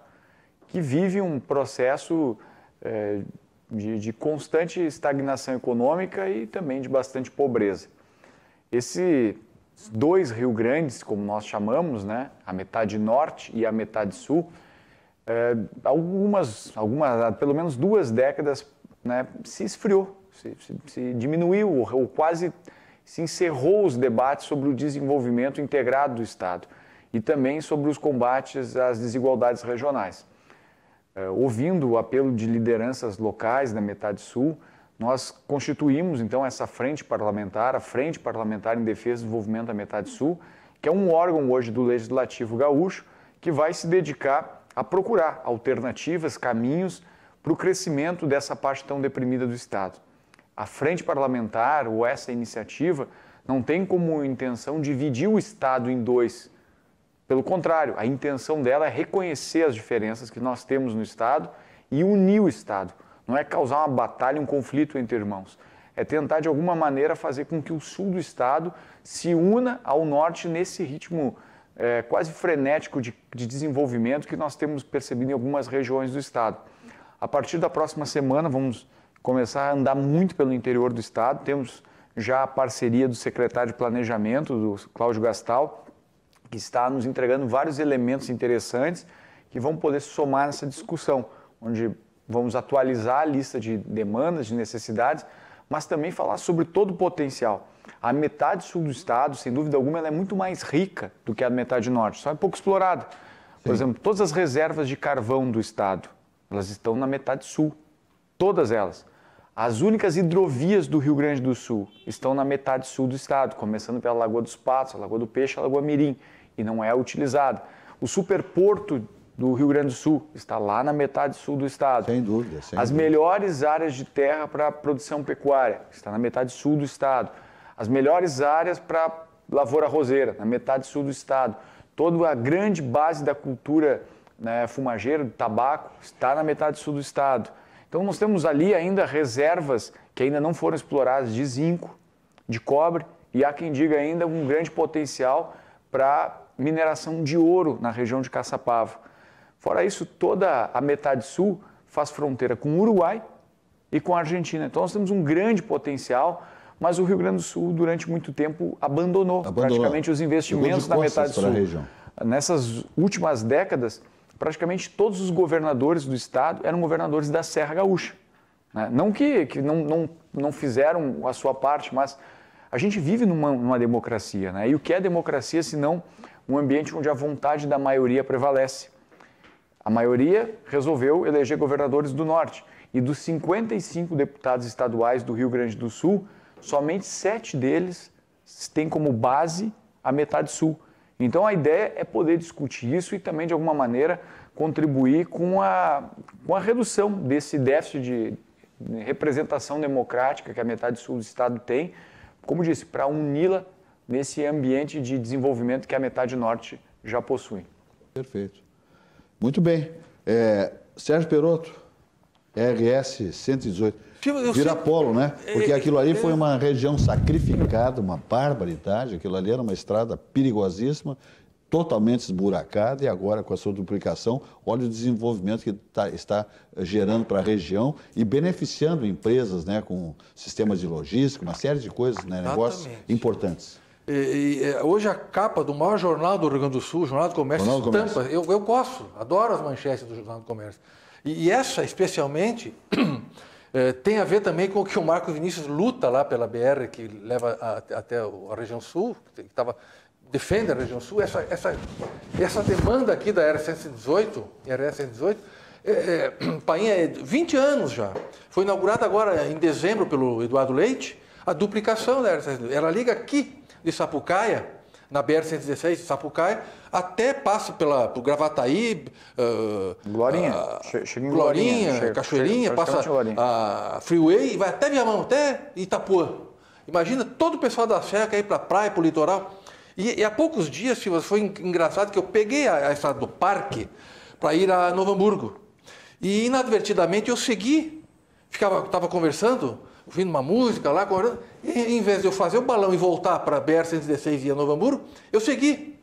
que vive um processo de constante estagnação econômica e também de bastante pobreza. Esses 2 Rio Grandes, como nós chamamos, né, a metade norte e a metade sul, pelo menos 2 décadas, né, se esfriou se diminuiu ou quase se encerrou os debates sobre o desenvolvimento integrado do Estado e também sobre os combates às desigualdades regionais. Ouvindo o apelo de lideranças locais da metade sul, nós constituímos então essa frente parlamentar, a Frente Parlamentar em Defesa do Desenvolvimento da Metade Sul, que é um órgão hoje do Legislativo Gaúcho que vai se dedicar a procurar alternativas, caminhos para o crescimento dessa parte tão deprimida do Estado. A Frente Parlamentar, ou essa iniciativa, não tem como intenção dividir o Estado em dois. Pelo contrário, a intenção dela é reconhecer as diferenças que nós temos no Estado e unir o Estado. Não é causar uma batalha, um conflito entre irmãos. É tentar, de alguma maneira, fazer com que o sul do Estado se una ao norte nesse ritmo quase frenético de desenvolvimento que nós temos percebido em algumas regiões do Estado. A partir da próxima semana, vamos começar a andar muito pelo interior do Estado. Temos já a parceria do secretário de Planejamento, do Cláudio Gastal, que está nos entregando vários elementos interessantes que vão poder somar nessa discussão, onde vamos atualizar a lista de demandas, de necessidades, mas também falar sobre todo o potencial. A metade sul do Estado, sem dúvida alguma, ela é muito mais rica do que a metade norte, só é pouco explorada. Por exemplo, todas as reservas de carvão do Estado, elas estão na metade sul, todas elas. As únicas hidrovias do Rio Grande do Sul estão na metade sul do Estado, começando pela Lagoa dos Patos, a Lagoa do Peixe, a Lagoa Mirim, e não é utilizada. O superporto do Rio Grande do Sul está lá na metade sul do Estado.
Sem dúvida.
As melhores áreas de terra para produção pecuária está na metade sul do Estado. As melhores áreas para lavoura arrozeira, na metade sul do Estado. Toda a grande base da cultura fumageira, do tabaco, está na metade sul do Estado. Então, nós temos ali ainda reservas que ainda não foram exploradas de zinco, de cobre, e há quem diga ainda um grande potencial para mineração de ouro na região de Caçapava. Fora isso, toda a metade sul faz fronteira com o Uruguai e com a Argentina. Então, nós temos um grande potencial, mas o Rio Grande do Sul, durante muito tempo, abandonou praticamente os investimentos na metade sul. Nessas últimas décadas, praticamente todos os governadores do Estado eram governadores da Serra Gaúcha. Não que não fizeram a sua parte, mas a gente vive numa democracia. E o que é democracia, senão um ambiente onde a vontade da maioria prevalece? A maioria resolveu eleger governadores do Norte. E dos 55 deputados estaduais do Rio Grande do Sul, somente 7 deles têm como base a metade sul. Então, a ideia é poder discutir isso e também, de alguma maneira, contribuir com a redução desse déficit de representação democrática que a metade sul do Estado tem, como disse, para uni-la nesse ambiente de desenvolvimento que a metade norte já possui.
Perfeito. Muito bem. Sérgio Perotto, RS 118. Virapolo, né? Porque aquilo ali foi uma região sacrificada, uma barbaridade. Aquilo ali era uma estrada perigosíssima, totalmente esburacada, e agora, com a sua duplicação, olha o desenvolvimento que está gerando para a região e beneficiando empresas, né, com sistemas de logística, uma série de coisas, né, negócios importantes.
Hoje a capa do maior jornal do Rio Grande do Sul, o Jornal do Comércio, estampa. Eu gosto, adoro as manchetes do Jornal do Comércio. E essa, especialmente, tem a ver também com o que o Marcos Vinícius luta lá pela BR, que leva até a região sul, que defende a região sul. Essa demanda aqui da RS 118, Painha, 20 anos já. Foi inaugurada agora em dezembro pelo Eduardo Leite, a duplicação da RS 118. Ela liga aqui de Sapucaia, na BR-116 de Sapucaia, até passa por Gravataí,
Glorinha, chega em Glorinha,
Cachoeirinha, passa a Freeway e vai até Viamão, até Itapuã. Imagina todo o pessoal da Serra que ir para a praia, para o litoral. E há poucos dias, foi engraçado que eu peguei a estrada do Parque para ir a Novo Hamburgo. E inadvertidamente eu segui, estava conversando, ouvindo uma música lá, e em vez de eu fazer o balão e voltar para a BR-116 e a Novo Hamburgo, eu segui.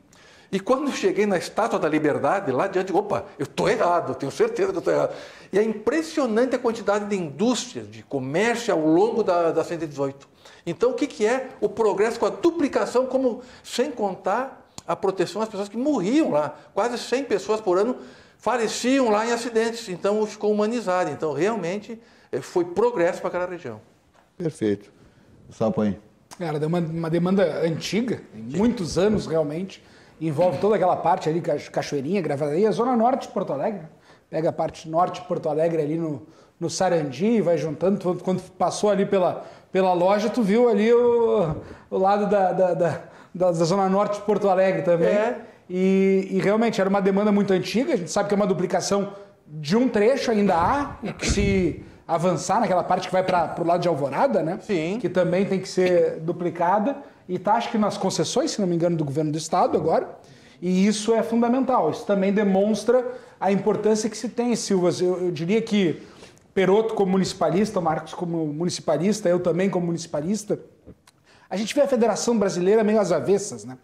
E quando eu cheguei na Estátua da Liberdade, lá diante, opa, eu estou errado, tenho certeza que eu estou errado. E é impressionante a quantidade de indústrias, de comércio ao longo da 118. Então, o que é o progresso com a duplicação, sem contar a proteção às pessoas que morriam lá. Quase 100 pessoas por ano faleciam lá em acidentes, então ficou humanizado. Então, realmente, foi progresso para aquela região.
Perfeito. Sapão.
Era uma demanda antiga, tem muitos anos realmente, envolve toda aquela parte ali, Cachoeirinha, Gravataí, Zona Norte de Porto Alegre, pega a parte norte de Porto Alegre ali no Sarandi e vai juntando, quando passou ali pela loja, tu viu ali o lado da Zona Norte de Porto Alegre também, e realmente era uma demanda muito antiga, a gente sabe que é uma duplicação de um trecho, ainda há o que se avançar naquela parte que vai para o lado de Alvorada, né?
Sim.
Que também tem que ser duplicada. E tá, acho que nas concessões, se não me engano, do governo do estado agora. E isso é fundamental. Isso também demonstra a importância que se tem, Silvas. Eu diria que Perotto como municipalista, o Marcos como municipalista, eu também como municipalista, a gente vê a Federação Brasileira meio às avessas, né?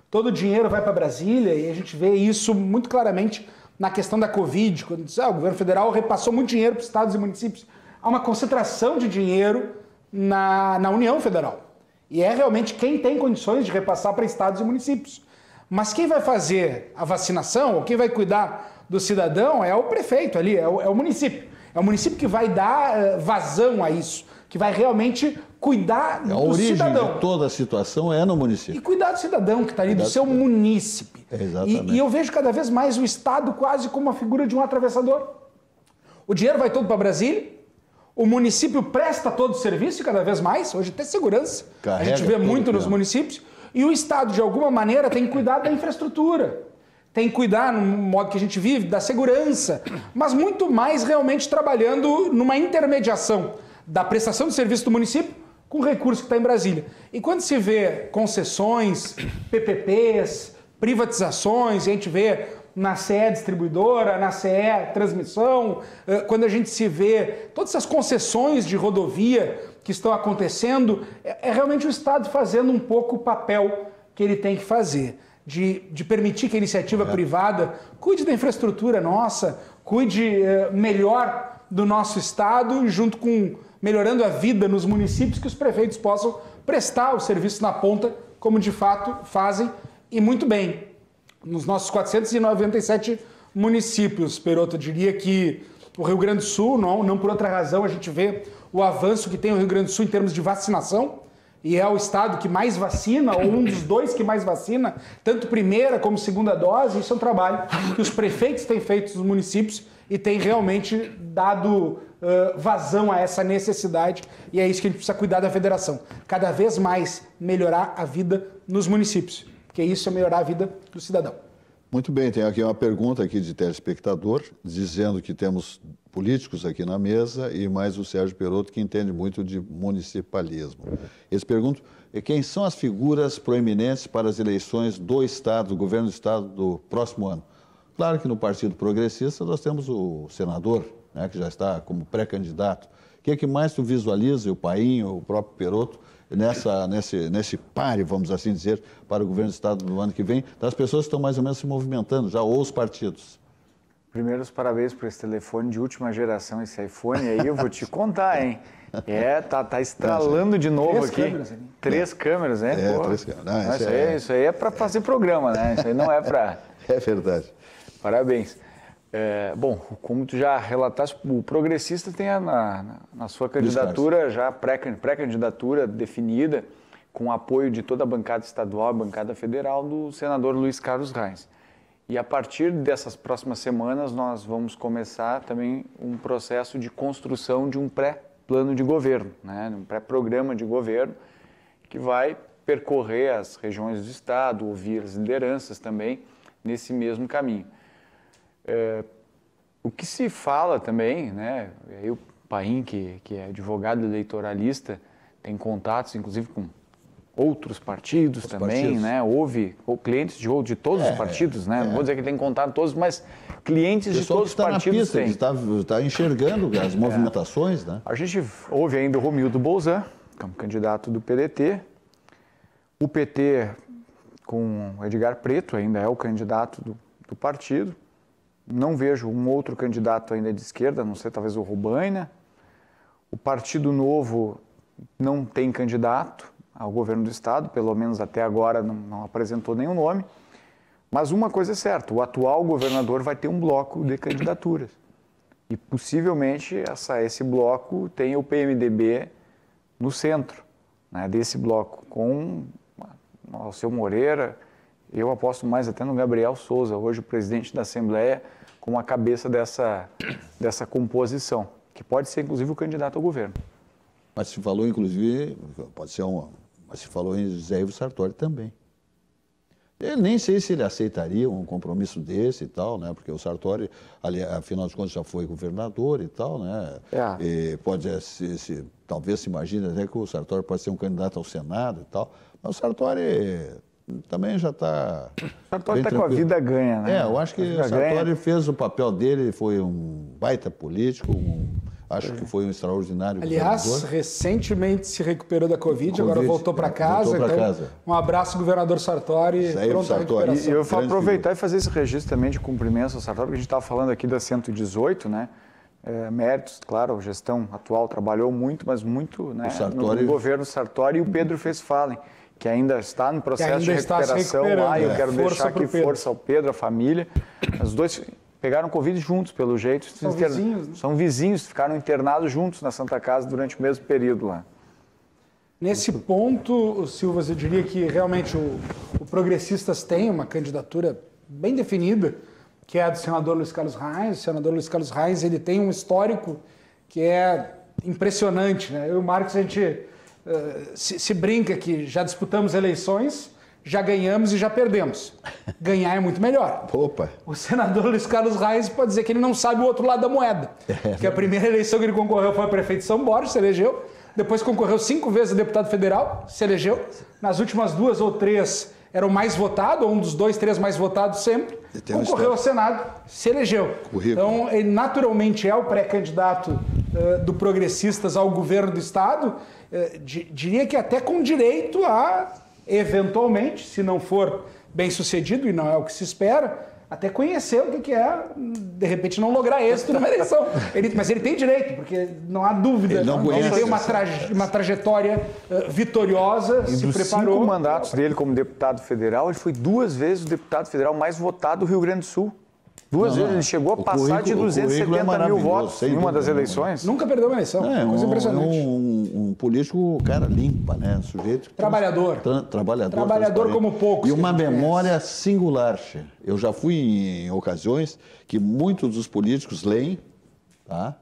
Todo o dinheiro vai para Brasília e a gente vê isso muito claramente na questão da Covid, quando diz, o governo federal repassou muito dinheiro para estados e municípios. Há uma concentração de dinheiro na União Federal. E é realmente quem tem condições de repassar para estados e municípios. Mas quem vai fazer a vacinação, ou quem vai cuidar do cidadão, é o prefeito ali, é o município. É o município que vai dar vazão a isso, que vai realmente cuidar do cidadão.
A origem de toda a situação é no município.
E cuidar do cidadão que está ali, do seu munícipe.
Exatamente.
E eu vejo cada vez mais o Estado quase como a figura de um atravessador. O dinheiro vai todo para Brasília, o município presta todo o serviço cada vez mais, hoje até segurança,
Carrega
a gente vê muito nos municípios, e o Estado, de alguma maneira, tem que cuidar da infraestrutura, tem que cuidar, no modo que a gente vive, da segurança, mas muito mais realmente trabalhando numa intermediação da prestação de serviço do município com o recurso que está em Brasília. E quando se vê concessões, PPPs, privatizações, e a gente vê na CE distribuidora, na CE transmissão, quando a gente se vê todas essas concessões de rodovia que estão acontecendo, é realmente o Estado fazendo um pouco o papel que ele tem que fazer, de permitir que a iniciativa privada cuide da infraestrutura nossa, cuide melhor do nosso Estado, junto com melhorando a vida nos municípios, que os prefeitos possam prestar o serviço na ponta, como de fato fazem, e muito bem. Nos nossos 497 municípios, Perotto, eu diria que o Rio Grande do Sul, não por outra razão, a gente vê o avanço que tem o Rio Grande do Sul em termos de vacinação, e é o estado que mais vacina, ou um dos dois que mais vacina, tanto primeira como segunda dose. Isso é um trabalho que os prefeitos têm feito nos municípios e têm realmente dado vazão a essa necessidade, e é isso que a gente precisa cuidar da federação. Cada vez mais melhorar a vida nos municípios, porque isso é melhorar a vida do cidadão.
Muito bem, tem aqui uma pergunta aqui de telespectador, dizendo que temos políticos aqui na mesa e mais o Sérgio Perotto, que entende muito de municipalismo. Eles perguntam quem são as figuras proeminentes para as eleições do Estado, do governo do Estado do próximo ano. Claro que no Partido Progressista nós temos o senador, né, que já está como pré-candidato. O que é que mais tu visualiza, o Painho, o próprio Perotto, nesse pare, vamos assim dizer, para o governo do Estado no ano que vem, das pessoas que estão mais ou menos se movimentando já, ou os partidos?
Primeiro, os parabéns por esse telefone de última geração, esse iPhone aí, eu vou te contar, hein? Tá estralando de novo aqui. 3 câmeras ali. 3 câmeras, né?
3 câmeras.
Isso aí é para fazer programa, né? Isso aí não é para...
É verdade.
Parabéns. Bom, como tu já relataste, o progressista tem na sua candidatura já pré-candidatura definida, com o apoio de toda a bancada estadual e bancada federal do senador Luiz Carlos Reis. E a partir dessas próximas semanas nós vamos começar também um processo de construção de um pré-plano de governo, né? Um pré-programa de governo que vai percorrer as regiões do estado, ouvir as lideranças também nesse mesmo caminho. O que se fala também, né? O Paim, que é advogado eleitoralista, tem contatos inclusive com outros partidos também, né? Houve clientes de todos os partidos, né? Não vou dizer que tem contato todos, mas clientes de todos os partidos tem.
Está enxergando as movimentações, né?
A gente ouve ainda o Romildo Bolzan, como candidato do PDT. O PT, com o Edgar Preto, ainda é o candidato do partido. Não vejo um outro candidato ainda de esquerda, a não ser talvez o Robaina. O Partido Novo não tem candidato ao governo do estado, pelo menos até agora não apresentou nenhum nome. Mas uma coisa é certa, o atual governador vai ter um bloco de candidaturas. E possivelmente esse bloco tenha o PMDB no centro, né, desse bloco, com o Alceu Moreira. Eu aposto mais até no Gabriel Souza, hoje o presidente da Assembleia, como a cabeça dessa composição, que pode ser, inclusive, o candidato ao governo.
Mas se falou, inclusive, pode ser mas se falou em José Ivo Sartori também. Eu nem sei se ele aceitaria um compromisso desse e tal, né? Porque o Sartori, ali, afinal de contas, já foi governador e tal, né? E pode talvez se imagine até que o Sartori pode ser um candidato ao Senado e tal. Mas o Sartori também já está...
O Sartori está com a vida ganha, né?
Eu acho que o Sartori fez o papel dele, foi um baita político, acho que foi um extraordinário
Aliás,
governador.
Recentemente se recuperou da Covid, agora voltou para casa. Um abraço, governador Sartori.
E eu vou aproveitar e fazer esse registro também de cumprimentos ao Sartori, porque a gente estava falando aqui da 118, né? Méritos, claro, a gestão atual trabalhou muito, mas muito, né, no governo Sartori, e o Pedro Westphalen, que ainda está no processo de recuperação lá, e eu quero deixar aqui força ao Pedro, à família. Os dois pegaram Covid juntos, pelo jeito. São vizinhos, ficaram internados juntos na Santa Casa durante o mesmo período lá.
Nesse ponto, Silvas, eu diria que realmente o Progressistas tem uma candidatura bem definida, que é a do senador Luiz Carlos Reis. O senador Luiz Carlos Reis, ele tem um histórico que é impressionante, né? Eu e o Marcos, a gente se brinca que já disputamos eleições, já ganhamos e já perdemos. Ganhar é muito melhor.
Opa.
O senador Luiz Carlos Reis pode dizer que ele não sabe o outro lado da moeda. Porque a primeira eleição que ele concorreu foi a prefeito de São Borges, se elegeu. Depois concorreu 5 vezes a deputado federal, se elegeu. Nas últimas 2 ou 3 era o mais votado, ou um dos 2, 3 mais votados sempre. Concorreu ao Senado, se elegeu. Então, ele naturalmente é o pré-candidato do Progressistas ao governo do Estado. Diria que até com direito a, eventualmente, se não for bem sucedido, e não é o que se espera, até conhecer o que é, de repente, não lograr êxito numa eleição. Mas ele tem direito, porque não há dúvida. Ele tem uma trajetória vitoriosa, se preparou.
5 mandatos dele como deputado federal, ele foi 2 vezes o deputado federal mais votado do Rio Grande do Sul. 2 vezes ele chegou a passar de 270 mil votos em uma das eleições.
Nunca perdeu uma eleição. Coisa impressionante.
Um político, cara limpa, né? Sujeito.
Trabalhador.
Trabalhador
como poucos.
E uma memória singular. Eu já fui em ocasiões que muitos dos políticos leem, tá?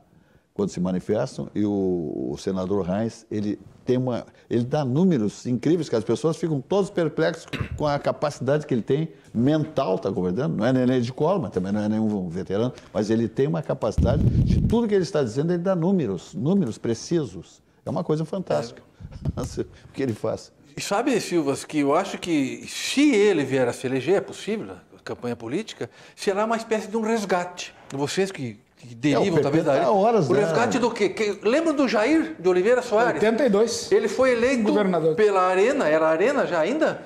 Quando se manifestam, e o senador Reis, ele dá números incríveis que as pessoas ficam todos perplexos com a capacidade que ele tem mental, está governando. Não é neném de colo, mas também não é nenhum veterano, mas ele tem uma capacidade de tudo que ele está dizendo, ele dá números precisos. É uma coisa fantástica o que ele faz.
E sabe, Silvas, que eu acho que se ele vier a se eleger, é possível, a campanha política, será uma espécie de um resgate. Vocês que derivam talvez daí. O resgate do quê? Lembra do Jair de Oliveira Soares?
82.
Ele foi eleito pela Arena, era Arena já ainda?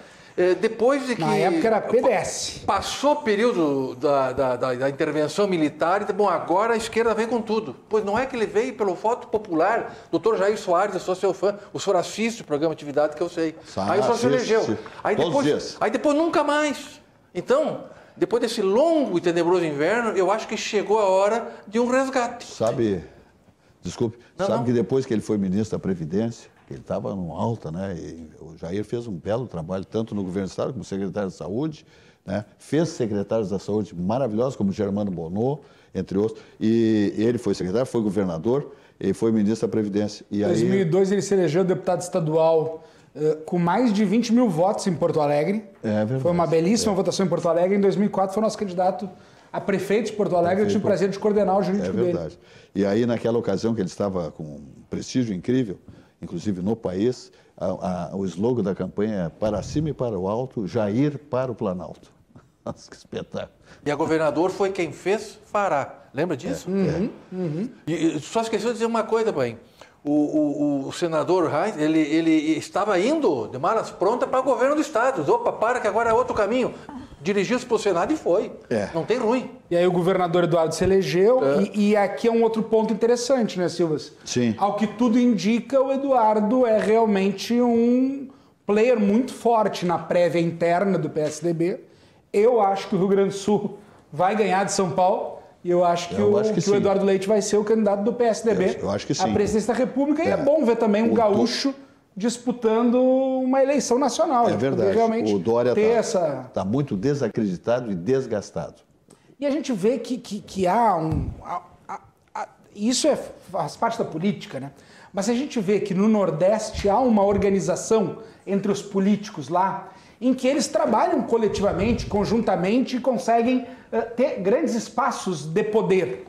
Depois de que...
Na época era PDS.
Passou o período da intervenção militar e, bom, agora a esquerda vem com tudo. Pois não é que ele veio pelo voto popular, doutor Jair Soares, eu sou seu fã, o senhor assiste o programa Atividade que eu sei. Aí o senhor se elegeu. Aí depois nunca mais. Então, depois desse longo e tenebroso inverno, eu acho que chegou a hora de um resgate.
Sabe que depois que ele foi ministro da Previdência, ele estava no alta, né? E o Jair fez um belo trabalho, tanto no governo do Estado como secretário de Saúde, né? Fez secretários da Saúde maravilhosos, como Germano Bonot, entre outros. E ele foi secretário, foi governador e foi ministro da Previdência.
Em 2002 ele se elegeu deputado estadual com mais de 20 mil votos em Porto Alegre.
É verdade.
Foi uma belíssima votação em Porto Alegre. Em 2004 foi nosso candidato a prefeito de Porto Alegre. Eu tive o prazer de coordenar o jurídico dele. É verdade.
E aí, naquela ocasião que ele estava com um prestígio incrível, inclusive no país, o slogan da campanha é para cima e para o alto, Jair para o Planalto. Nossa, que espetáculo.
E a governador foi quem fez, fará. Lembra disso? E só esqueceu de dizer uma coisa, mãe. O senador Reis, ele estava indo de malas prontas para o governo do Estado. Opa, para que agora é outro caminho. Dirigiu-se para o Senado e foi. Não tem ruim.
E aí o governador Eduardo se elegeu. E aqui é um outro ponto interessante, né, Silvas?
Sim.
Ao que tudo indica, o Eduardo é realmente um player muito forte na prévia interna do PSDB. Eu acho que o Rio Grande do Sul vai ganhar de São Paulo. E eu acho que, o Eduardo Leite vai ser o candidato do PSDB
eu acho que sim.
à presidência da República. E é bom ver também um gaúcho disputando uma eleição nacional.
É verdade.
Realmente
o Dória está muito desacreditado e desgastado.
E a gente vê que há isso faz parte da política, né? Mas a gente vê que no Nordeste há uma organização entre os políticos lá, em que eles trabalham coletivamente, conjuntamente e conseguem ter grandes espaços de poder.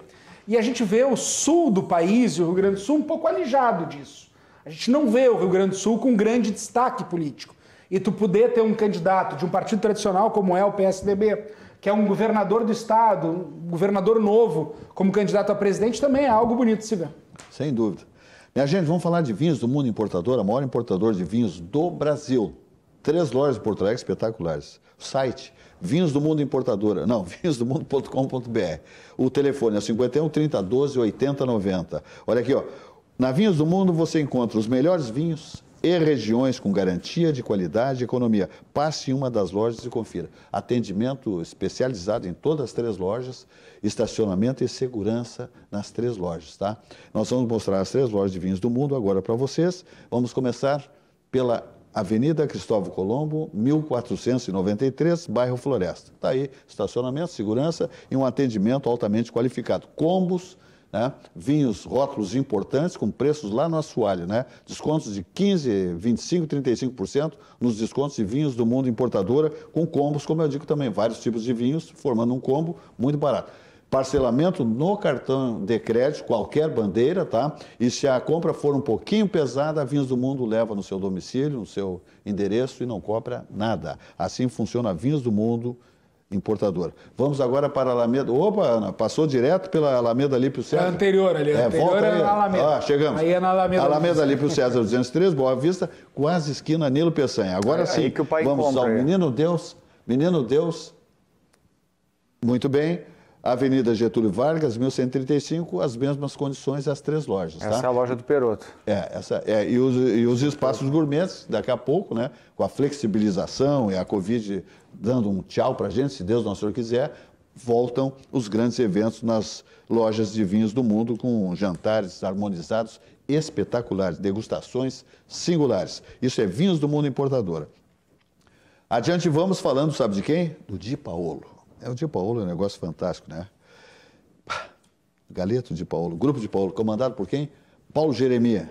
E a gente vê o sul do país e o Rio Grande do Sul um pouco alijado disso. A gente não vê o Rio Grande do Sul com grande destaque político. E tu poder ter um candidato de um partido tradicional como é o PSDB, que é um governador do estado, um governador novo, como candidato a presidente, também é algo bonito de se ver.
Sem dúvida. Minha gente, vamos falar de vinhos do Mundo Importador, a maior importadora de vinhos do Brasil. 3 lojas em Porto Alegre espetaculares. O site, Vinhos do Mundo Importadora. Não, vinhosdomundo.com.br. O telefone é 51 30 12 80 90. Olha aqui, ó. Na Vinhos do Mundo você encontra os melhores vinhos e regiões com garantia de qualidade e economia. Passe em uma das lojas e confira. Atendimento especializado em todas as 3 lojas, estacionamento e segurança nas 3 lojas, tá? Nós vamos mostrar as 3 lojas de vinhos do mundo agora para vocês. Vamos começar pela Avenida Cristóvão Colombo, 1493, bairro Floresta. Está aí, estacionamento, segurança e um atendimento altamente qualificado. Combos, né? Vinhos, rótulos importantes com preços lá no assoalho, né? Descontos de 15%, 25%, 35% nos descontos de vinhos do Mundo Importadora, com combos, como eu digo também, vários tipos de vinhos, formando um combo muito barato. Parcelamento no cartão de crédito, qualquer bandeira, tá? E se a compra for um pouquinho pesada, a Vinhos do Mundo leva no seu domicílio, no seu endereço e não cobra nada. Assim funciona a Vinhos do Mundo Importadora. Vamos agora para a Alameda. Opa, Ana, passou direto pela Alameda Alípio César.
É anterior ali,
volta
é na Alameda.
Chegamos.
Aí é na Alameda.
Alameda Alípio César 203, Boa Vista, quase esquina Nilo Peçanha. Agora sim,
que o pai
vamos
compra,
ao Menino Deus. Muito bem. Avenida Getúlio Vargas, 1135, as mesmas condições, as 3 lojas.
Essa é a loja do Peroto.
E os espaços gourmets, daqui a pouco, né, com a flexibilização e a Covid dando um tchau para a gente, se Deus Nosso Senhor quiser, voltam os grandes eventos nas lojas de vinhos do mundo, com jantares harmonizados espetaculares, degustações singulares. Isso é Vinhos do Mundo Importadora. Adiante vamos falando, sabe de quem? Do Di Paolo. O Di Paolo é um negócio fantástico, né? Galeto Di Paolo, Grupo Di Paolo, comandado por quem? Paulo Jeremia.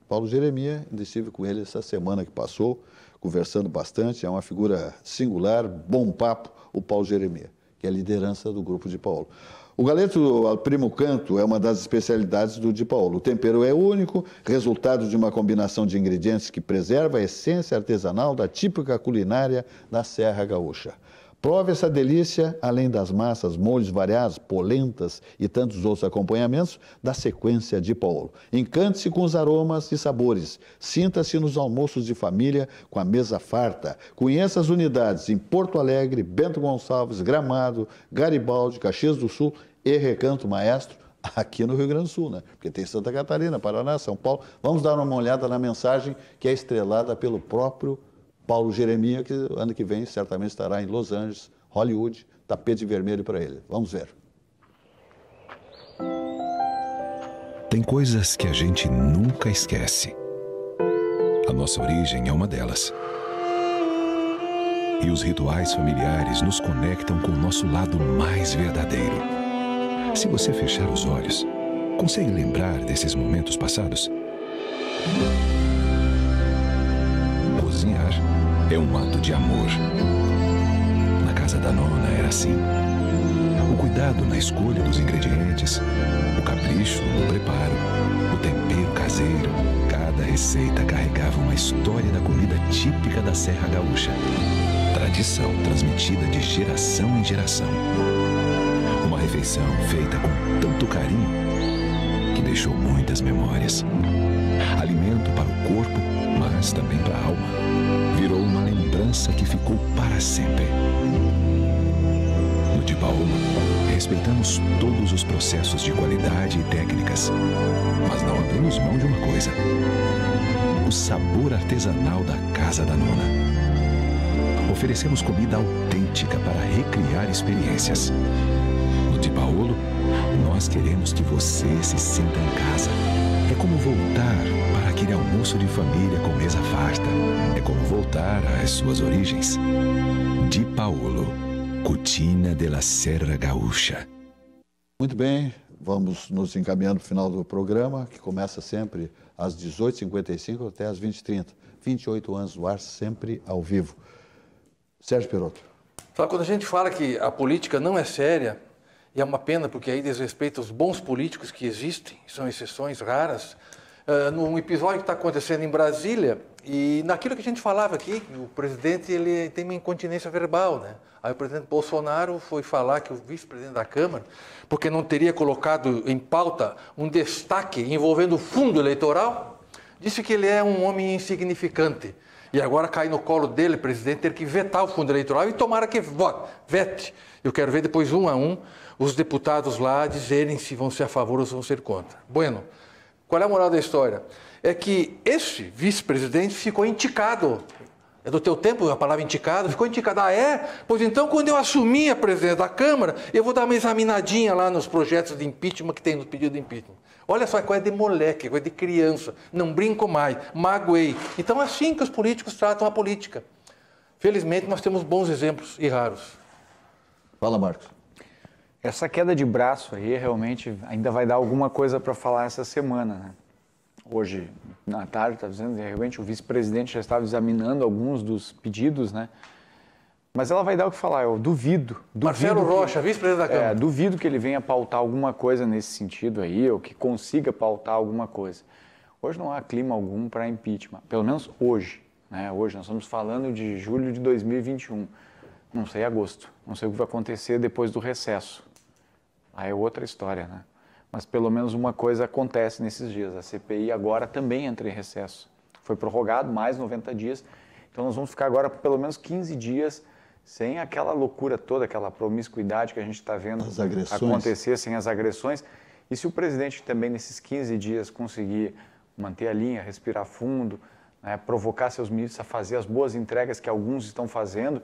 Paulo Jeremia, ainda estive com ele essa semana que passou, conversando bastante, é uma figura singular, bom papo, o Paulo Jeremia, que é a liderança do Grupo Di Paolo. O galeto al primo canto é uma das especialidades do Di Paolo. O tempero é único, resultado de uma combinação de ingredientes que preserva a essência artesanal da típica culinária da Serra Gaúcha. Prove essa delícia, além das massas, molhos variados, polentas e tantos outros acompanhamentos da sequência Di Paolo. Encante-se com os aromas e sabores. Sinta-se nos almoços de família com a mesa farta. Conheça as unidades em Porto Alegre, Bento Gonçalves, Gramado, Garibaldi, Caxias do Sul e Recanto Maestro, aqui no Rio Grande do Sul, né? Porque tem Santa Catarina, Paraná, São Paulo. Vamos dar uma olhada na mensagem que é estrelada pelo próprio Paulo Jeremia, que ano que vem certamente estará em Los Angeles, Hollywood, tapete vermelho para ele. Vamos ver.
Tem coisas que a gente nunca esquece. A nossa origem é uma delas. E os rituais familiares nos conectam com o nosso lado mais verdadeiro. Se você fechar os olhos, consegue lembrar desses momentos passados? Cozinhar é um ato de amor. Na casa da nona era assim. O cuidado na escolha dos ingredientes, o capricho no preparo, o tempero caseiro. Cada receita carregava uma história da comida típica da Serra Gaúcha. Tradição transmitida de geração em geração. Uma refeição feita com tanto carinho que deixou muitas memórias. Alimento para o corpo, mas também para a alma. Virou uma lembrança que ficou para sempre. No Di Paolo, respeitamos todos os processos de qualidade e técnicas, mas não abrimos mão de uma coisa: o sabor artesanal da Casa da Nona. Oferecemos comida autêntica para recriar experiências. no Di Paolo, nós queremos que você se sinta em casa. É como voltar para aquele almoço de família com mesa farta. É como voltar às suas origens. Di Paolo, Cucina della Serra Gaúcha.
Muito bem, vamos nos encaminhando para o final do programa, que começa sempre às 18h55 até às 20h30. 28 anos no ar, sempre ao vivo. Sérgio Perotto.
Sabe, quando a gente fala que a política não é séria, e é uma pena porque aí desrespeita os bons políticos que existem, são exceções raras, num episódio que está acontecendo em Brasília, e naquilo que a gente falava aqui, o presidente ele tem uma incontinência verbal, né? Aí o presidente Bolsonaro foi falar que o vice-presidente da Câmara, porque não teria colocado em pauta um destaque envolvendo o fundo eleitoral, disse que ele é um homem insignificante. E agora cai no colo dele, presidente, ter que vetar o fundo eleitoral e tomara que vete. Eu quero ver depois, um a um, os deputados lá dizerem se vão ser a favor ou se vão ser contra. Bueno, qual é a moral da história? É que esse vice-presidente ficou enticado. É do teu tempo a palavra enticado? Ficou enticado. Ah, é? Pois então, quando eu assumir a presidência da Câmara, eu vou dar uma examinadinha lá nos projetos de impeachment que tem no pedido de impeachment. Olha só, é coisa de moleque, é coisa de criança. Não brinco mais, magoei. Então é assim que os políticos tratam a política. Felizmente, nós temos bons exemplos e raros.
Fala, Marcos.
Essa queda de braço aí realmente ainda vai dar alguma coisa para falar essa semana, né? Hoje, na tarde, está dizendo que realmente o vice-presidente já estava examinando alguns dos pedidos, né? Mas ela vai dar o que falar, eu duvido.
Marcelo Rocha, vice-presidente da Câmara.
Duvido que ele venha pautar alguma coisa nesse sentido aí, ou que consiga pautar alguma coisa. Hoje não há clima algum para impeachment, pelo menos hoje, né? Hoje nós estamos falando de julho de 2021, não sei agosto, não sei o que vai acontecer depois do recesso. Aí é outra história, né? Mas pelo menos uma coisa acontece nesses dias. A CPI agora também entra em recesso. Foi prorrogado mais 90 dias. Então nós vamos ficar agora por pelo menos 15 dias sem aquela loucura toda, aquela promiscuidade que a gente está vendo acontecer, sem as agressões. E se o presidente também nesses 15 dias conseguir manter a linha, respirar fundo, né, provocar seus ministros a fazer as boas entregas que alguns estão fazendo,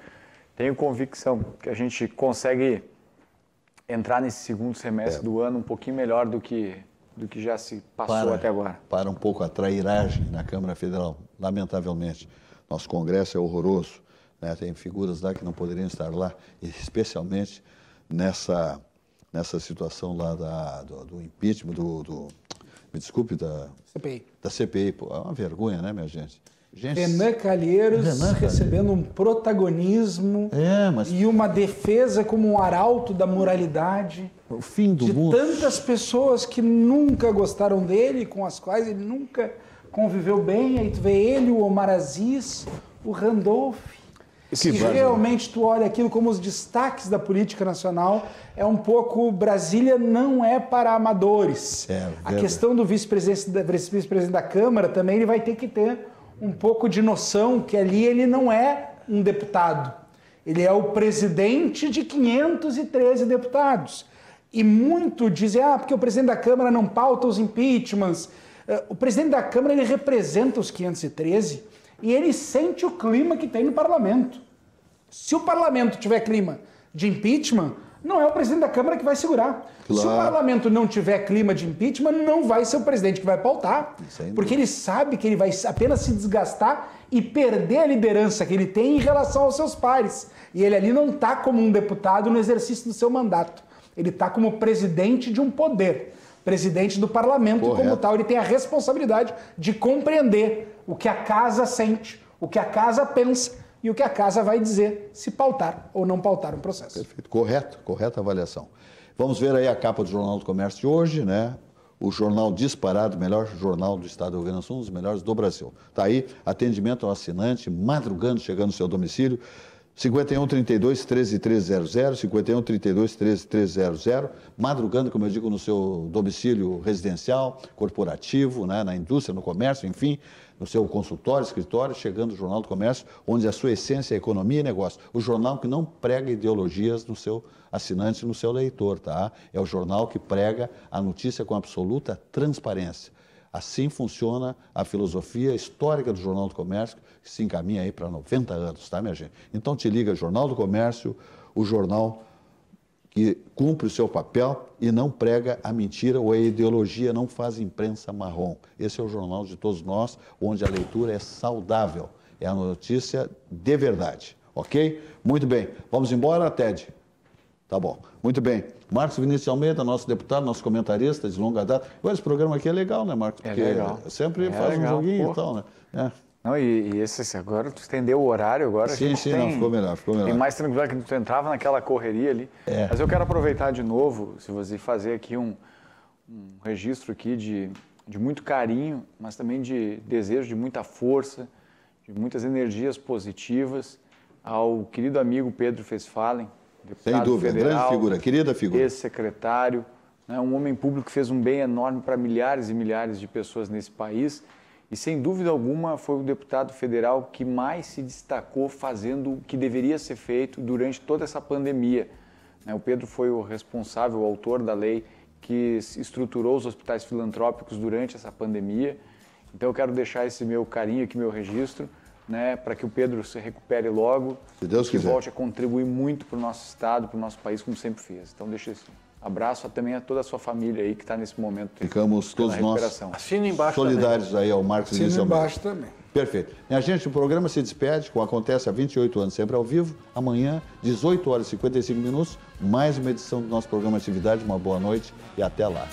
tenho convicção que a gente consegue entrar nesse segundo semestre do ano um pouquinho melhor do que já se passou até agora.
Para um pouco a trairagem na Câmara Federal, lamentavelmente. Nosso Congresso é horroroso, né? Tem figuras lá que não poderiam estar lá, especialmente nessa situação lá do impeachment, me desculpe, da
CPI.
Da CPI. Pô, é uma vergonha, né, minha gente?
Renan Calheiros recebendo um protagonismo e uma defesa como um arauto da moralidade.
O fim do mundo.
De tantas pessoas que nunca gostaram dele, com as quais ele nunca conviveu bem. Aí tu vê ele, o Omar Aziz, o Randolph. E realmente tu olha aquilo como os destaques da política nacional, é um pouco, Brasília não é para amadores. A questão do vice-presidente da Câmara também, ele vai ter que ter um pouco de noção que ali ele não é um deputado. Ele é o presidente de 513 deputados. E muito dizem, porque o presidente da Câmara não pauta os impeachments. O presidente da Câmara, ele representa os 513 e ele sente o clima que tem no parlamento. Se o parlamento tiver clima de impeachment, não é o presidente da Câmara que vai segurar. Claro. Se o parlamento não tiver clima de impeachment, não vai ser o presidente que vai pautar. Porque ele sabe que ele vai apenas se desgastar e perder a liderança que ele tem em relação aos seus pares. E ele ali não está como um deputado no exercício do seu mandato. Ele está como presidente de um poder. Presidente do parlamento. Correto. Como tal, ele tem a responsabilidade de compreender o que a casa sente, o que a casa pensa e o que a casa vai dizer se pautar ou não pautar um processo.
Perfeito. Correta avaliação. Vamos ver aí a capa do Jornal do Comércio de hoje, né? O jornal disparado, melhor jornal do estado do Rio Grande do Sul, um dos melhores do Brasil. Está aí, atendimento ao assinante, madrugando, chegando no seu domicílio, 5132-13300, 5132-13300, madrugando, como eu digo, no seu domicílio residencial, corporativo, né, na indústria, no comércio, enfim, no seu consultório, escritório, chegando o Jornal do Comércio, onde a sua essência é economia e negócio. O jornal que não prega ideologias no seu assinante, no seu leitor, tá? É o jornal que prega a notícia com absoluta transparência. Assim funciona a filosofia histórica do Jornal do Comércio, que se encaminha aí para 90 anos, tá, minha gente? Então te liga, Jornal do Comércio, o jornal que cumpre o seu papel e não prega a mentira ou a ideologia, não faz imprensa marrom. Esse é o jornal de todos nós, onde a leitura é saudável, é a notícia de verdade, ok? Muito bem, vamos embora, Ted? Tá bom, muito bem. Marcos Vinícius Almeida, nosso deputado, nosso comentarista de longa data. Esse programa aqui é legal, né, Marcos? Porque
legal.
Sempre faz um joguinho e tal, né?
Não, e esse agora, tu estendeu o horário agora.
Sim, não, ficou melhor.
Tem mais tranquilidade, que tu entrava naquela correria ali. Mas eu quero aproveitar de novo, se você fazer aqui um registro aqui de muito carinho, mas também de desejo de muita força, de muitas energias positivas ao querido amigo Pedro Westphalen, deputado
sem dúvida,
federal,
grande figura, querida figura.
Ex-secretário, né, um homem público que fez um bem enorme para milhares e milhares de pessoas nesse país. E, sem dúvida alguma, foi o deputado federal que mais se destacou fazendo o que deveria ser feito durante toda essa pandemia. O Pedro foi o responsável, o autor da lei que estruturou os hospitais filantrópicos durante essa pandemia. Então, eu quero deixar esse meu carinho aqui, meu registro, né, para que o Pedro se recupere logo,
se Deus quiser,
volte a contribuir muito para o nosso estado, para o nosso país, como sempre fez. Então, deixa esse abraço também a toda a sua família aí que está nesse momento.
Ficamos todos nós solidários também aí ao Marcos Vinícius Almeida.
Embaixo também.
Perfeito. Minha gente, o programa se despede, como acontece há 28 anos, sempre ao vivo. Amanhã, 18 horas e 55 minutos, mais uma edição do nosso programa Atividade. Uma boa noite e até lá.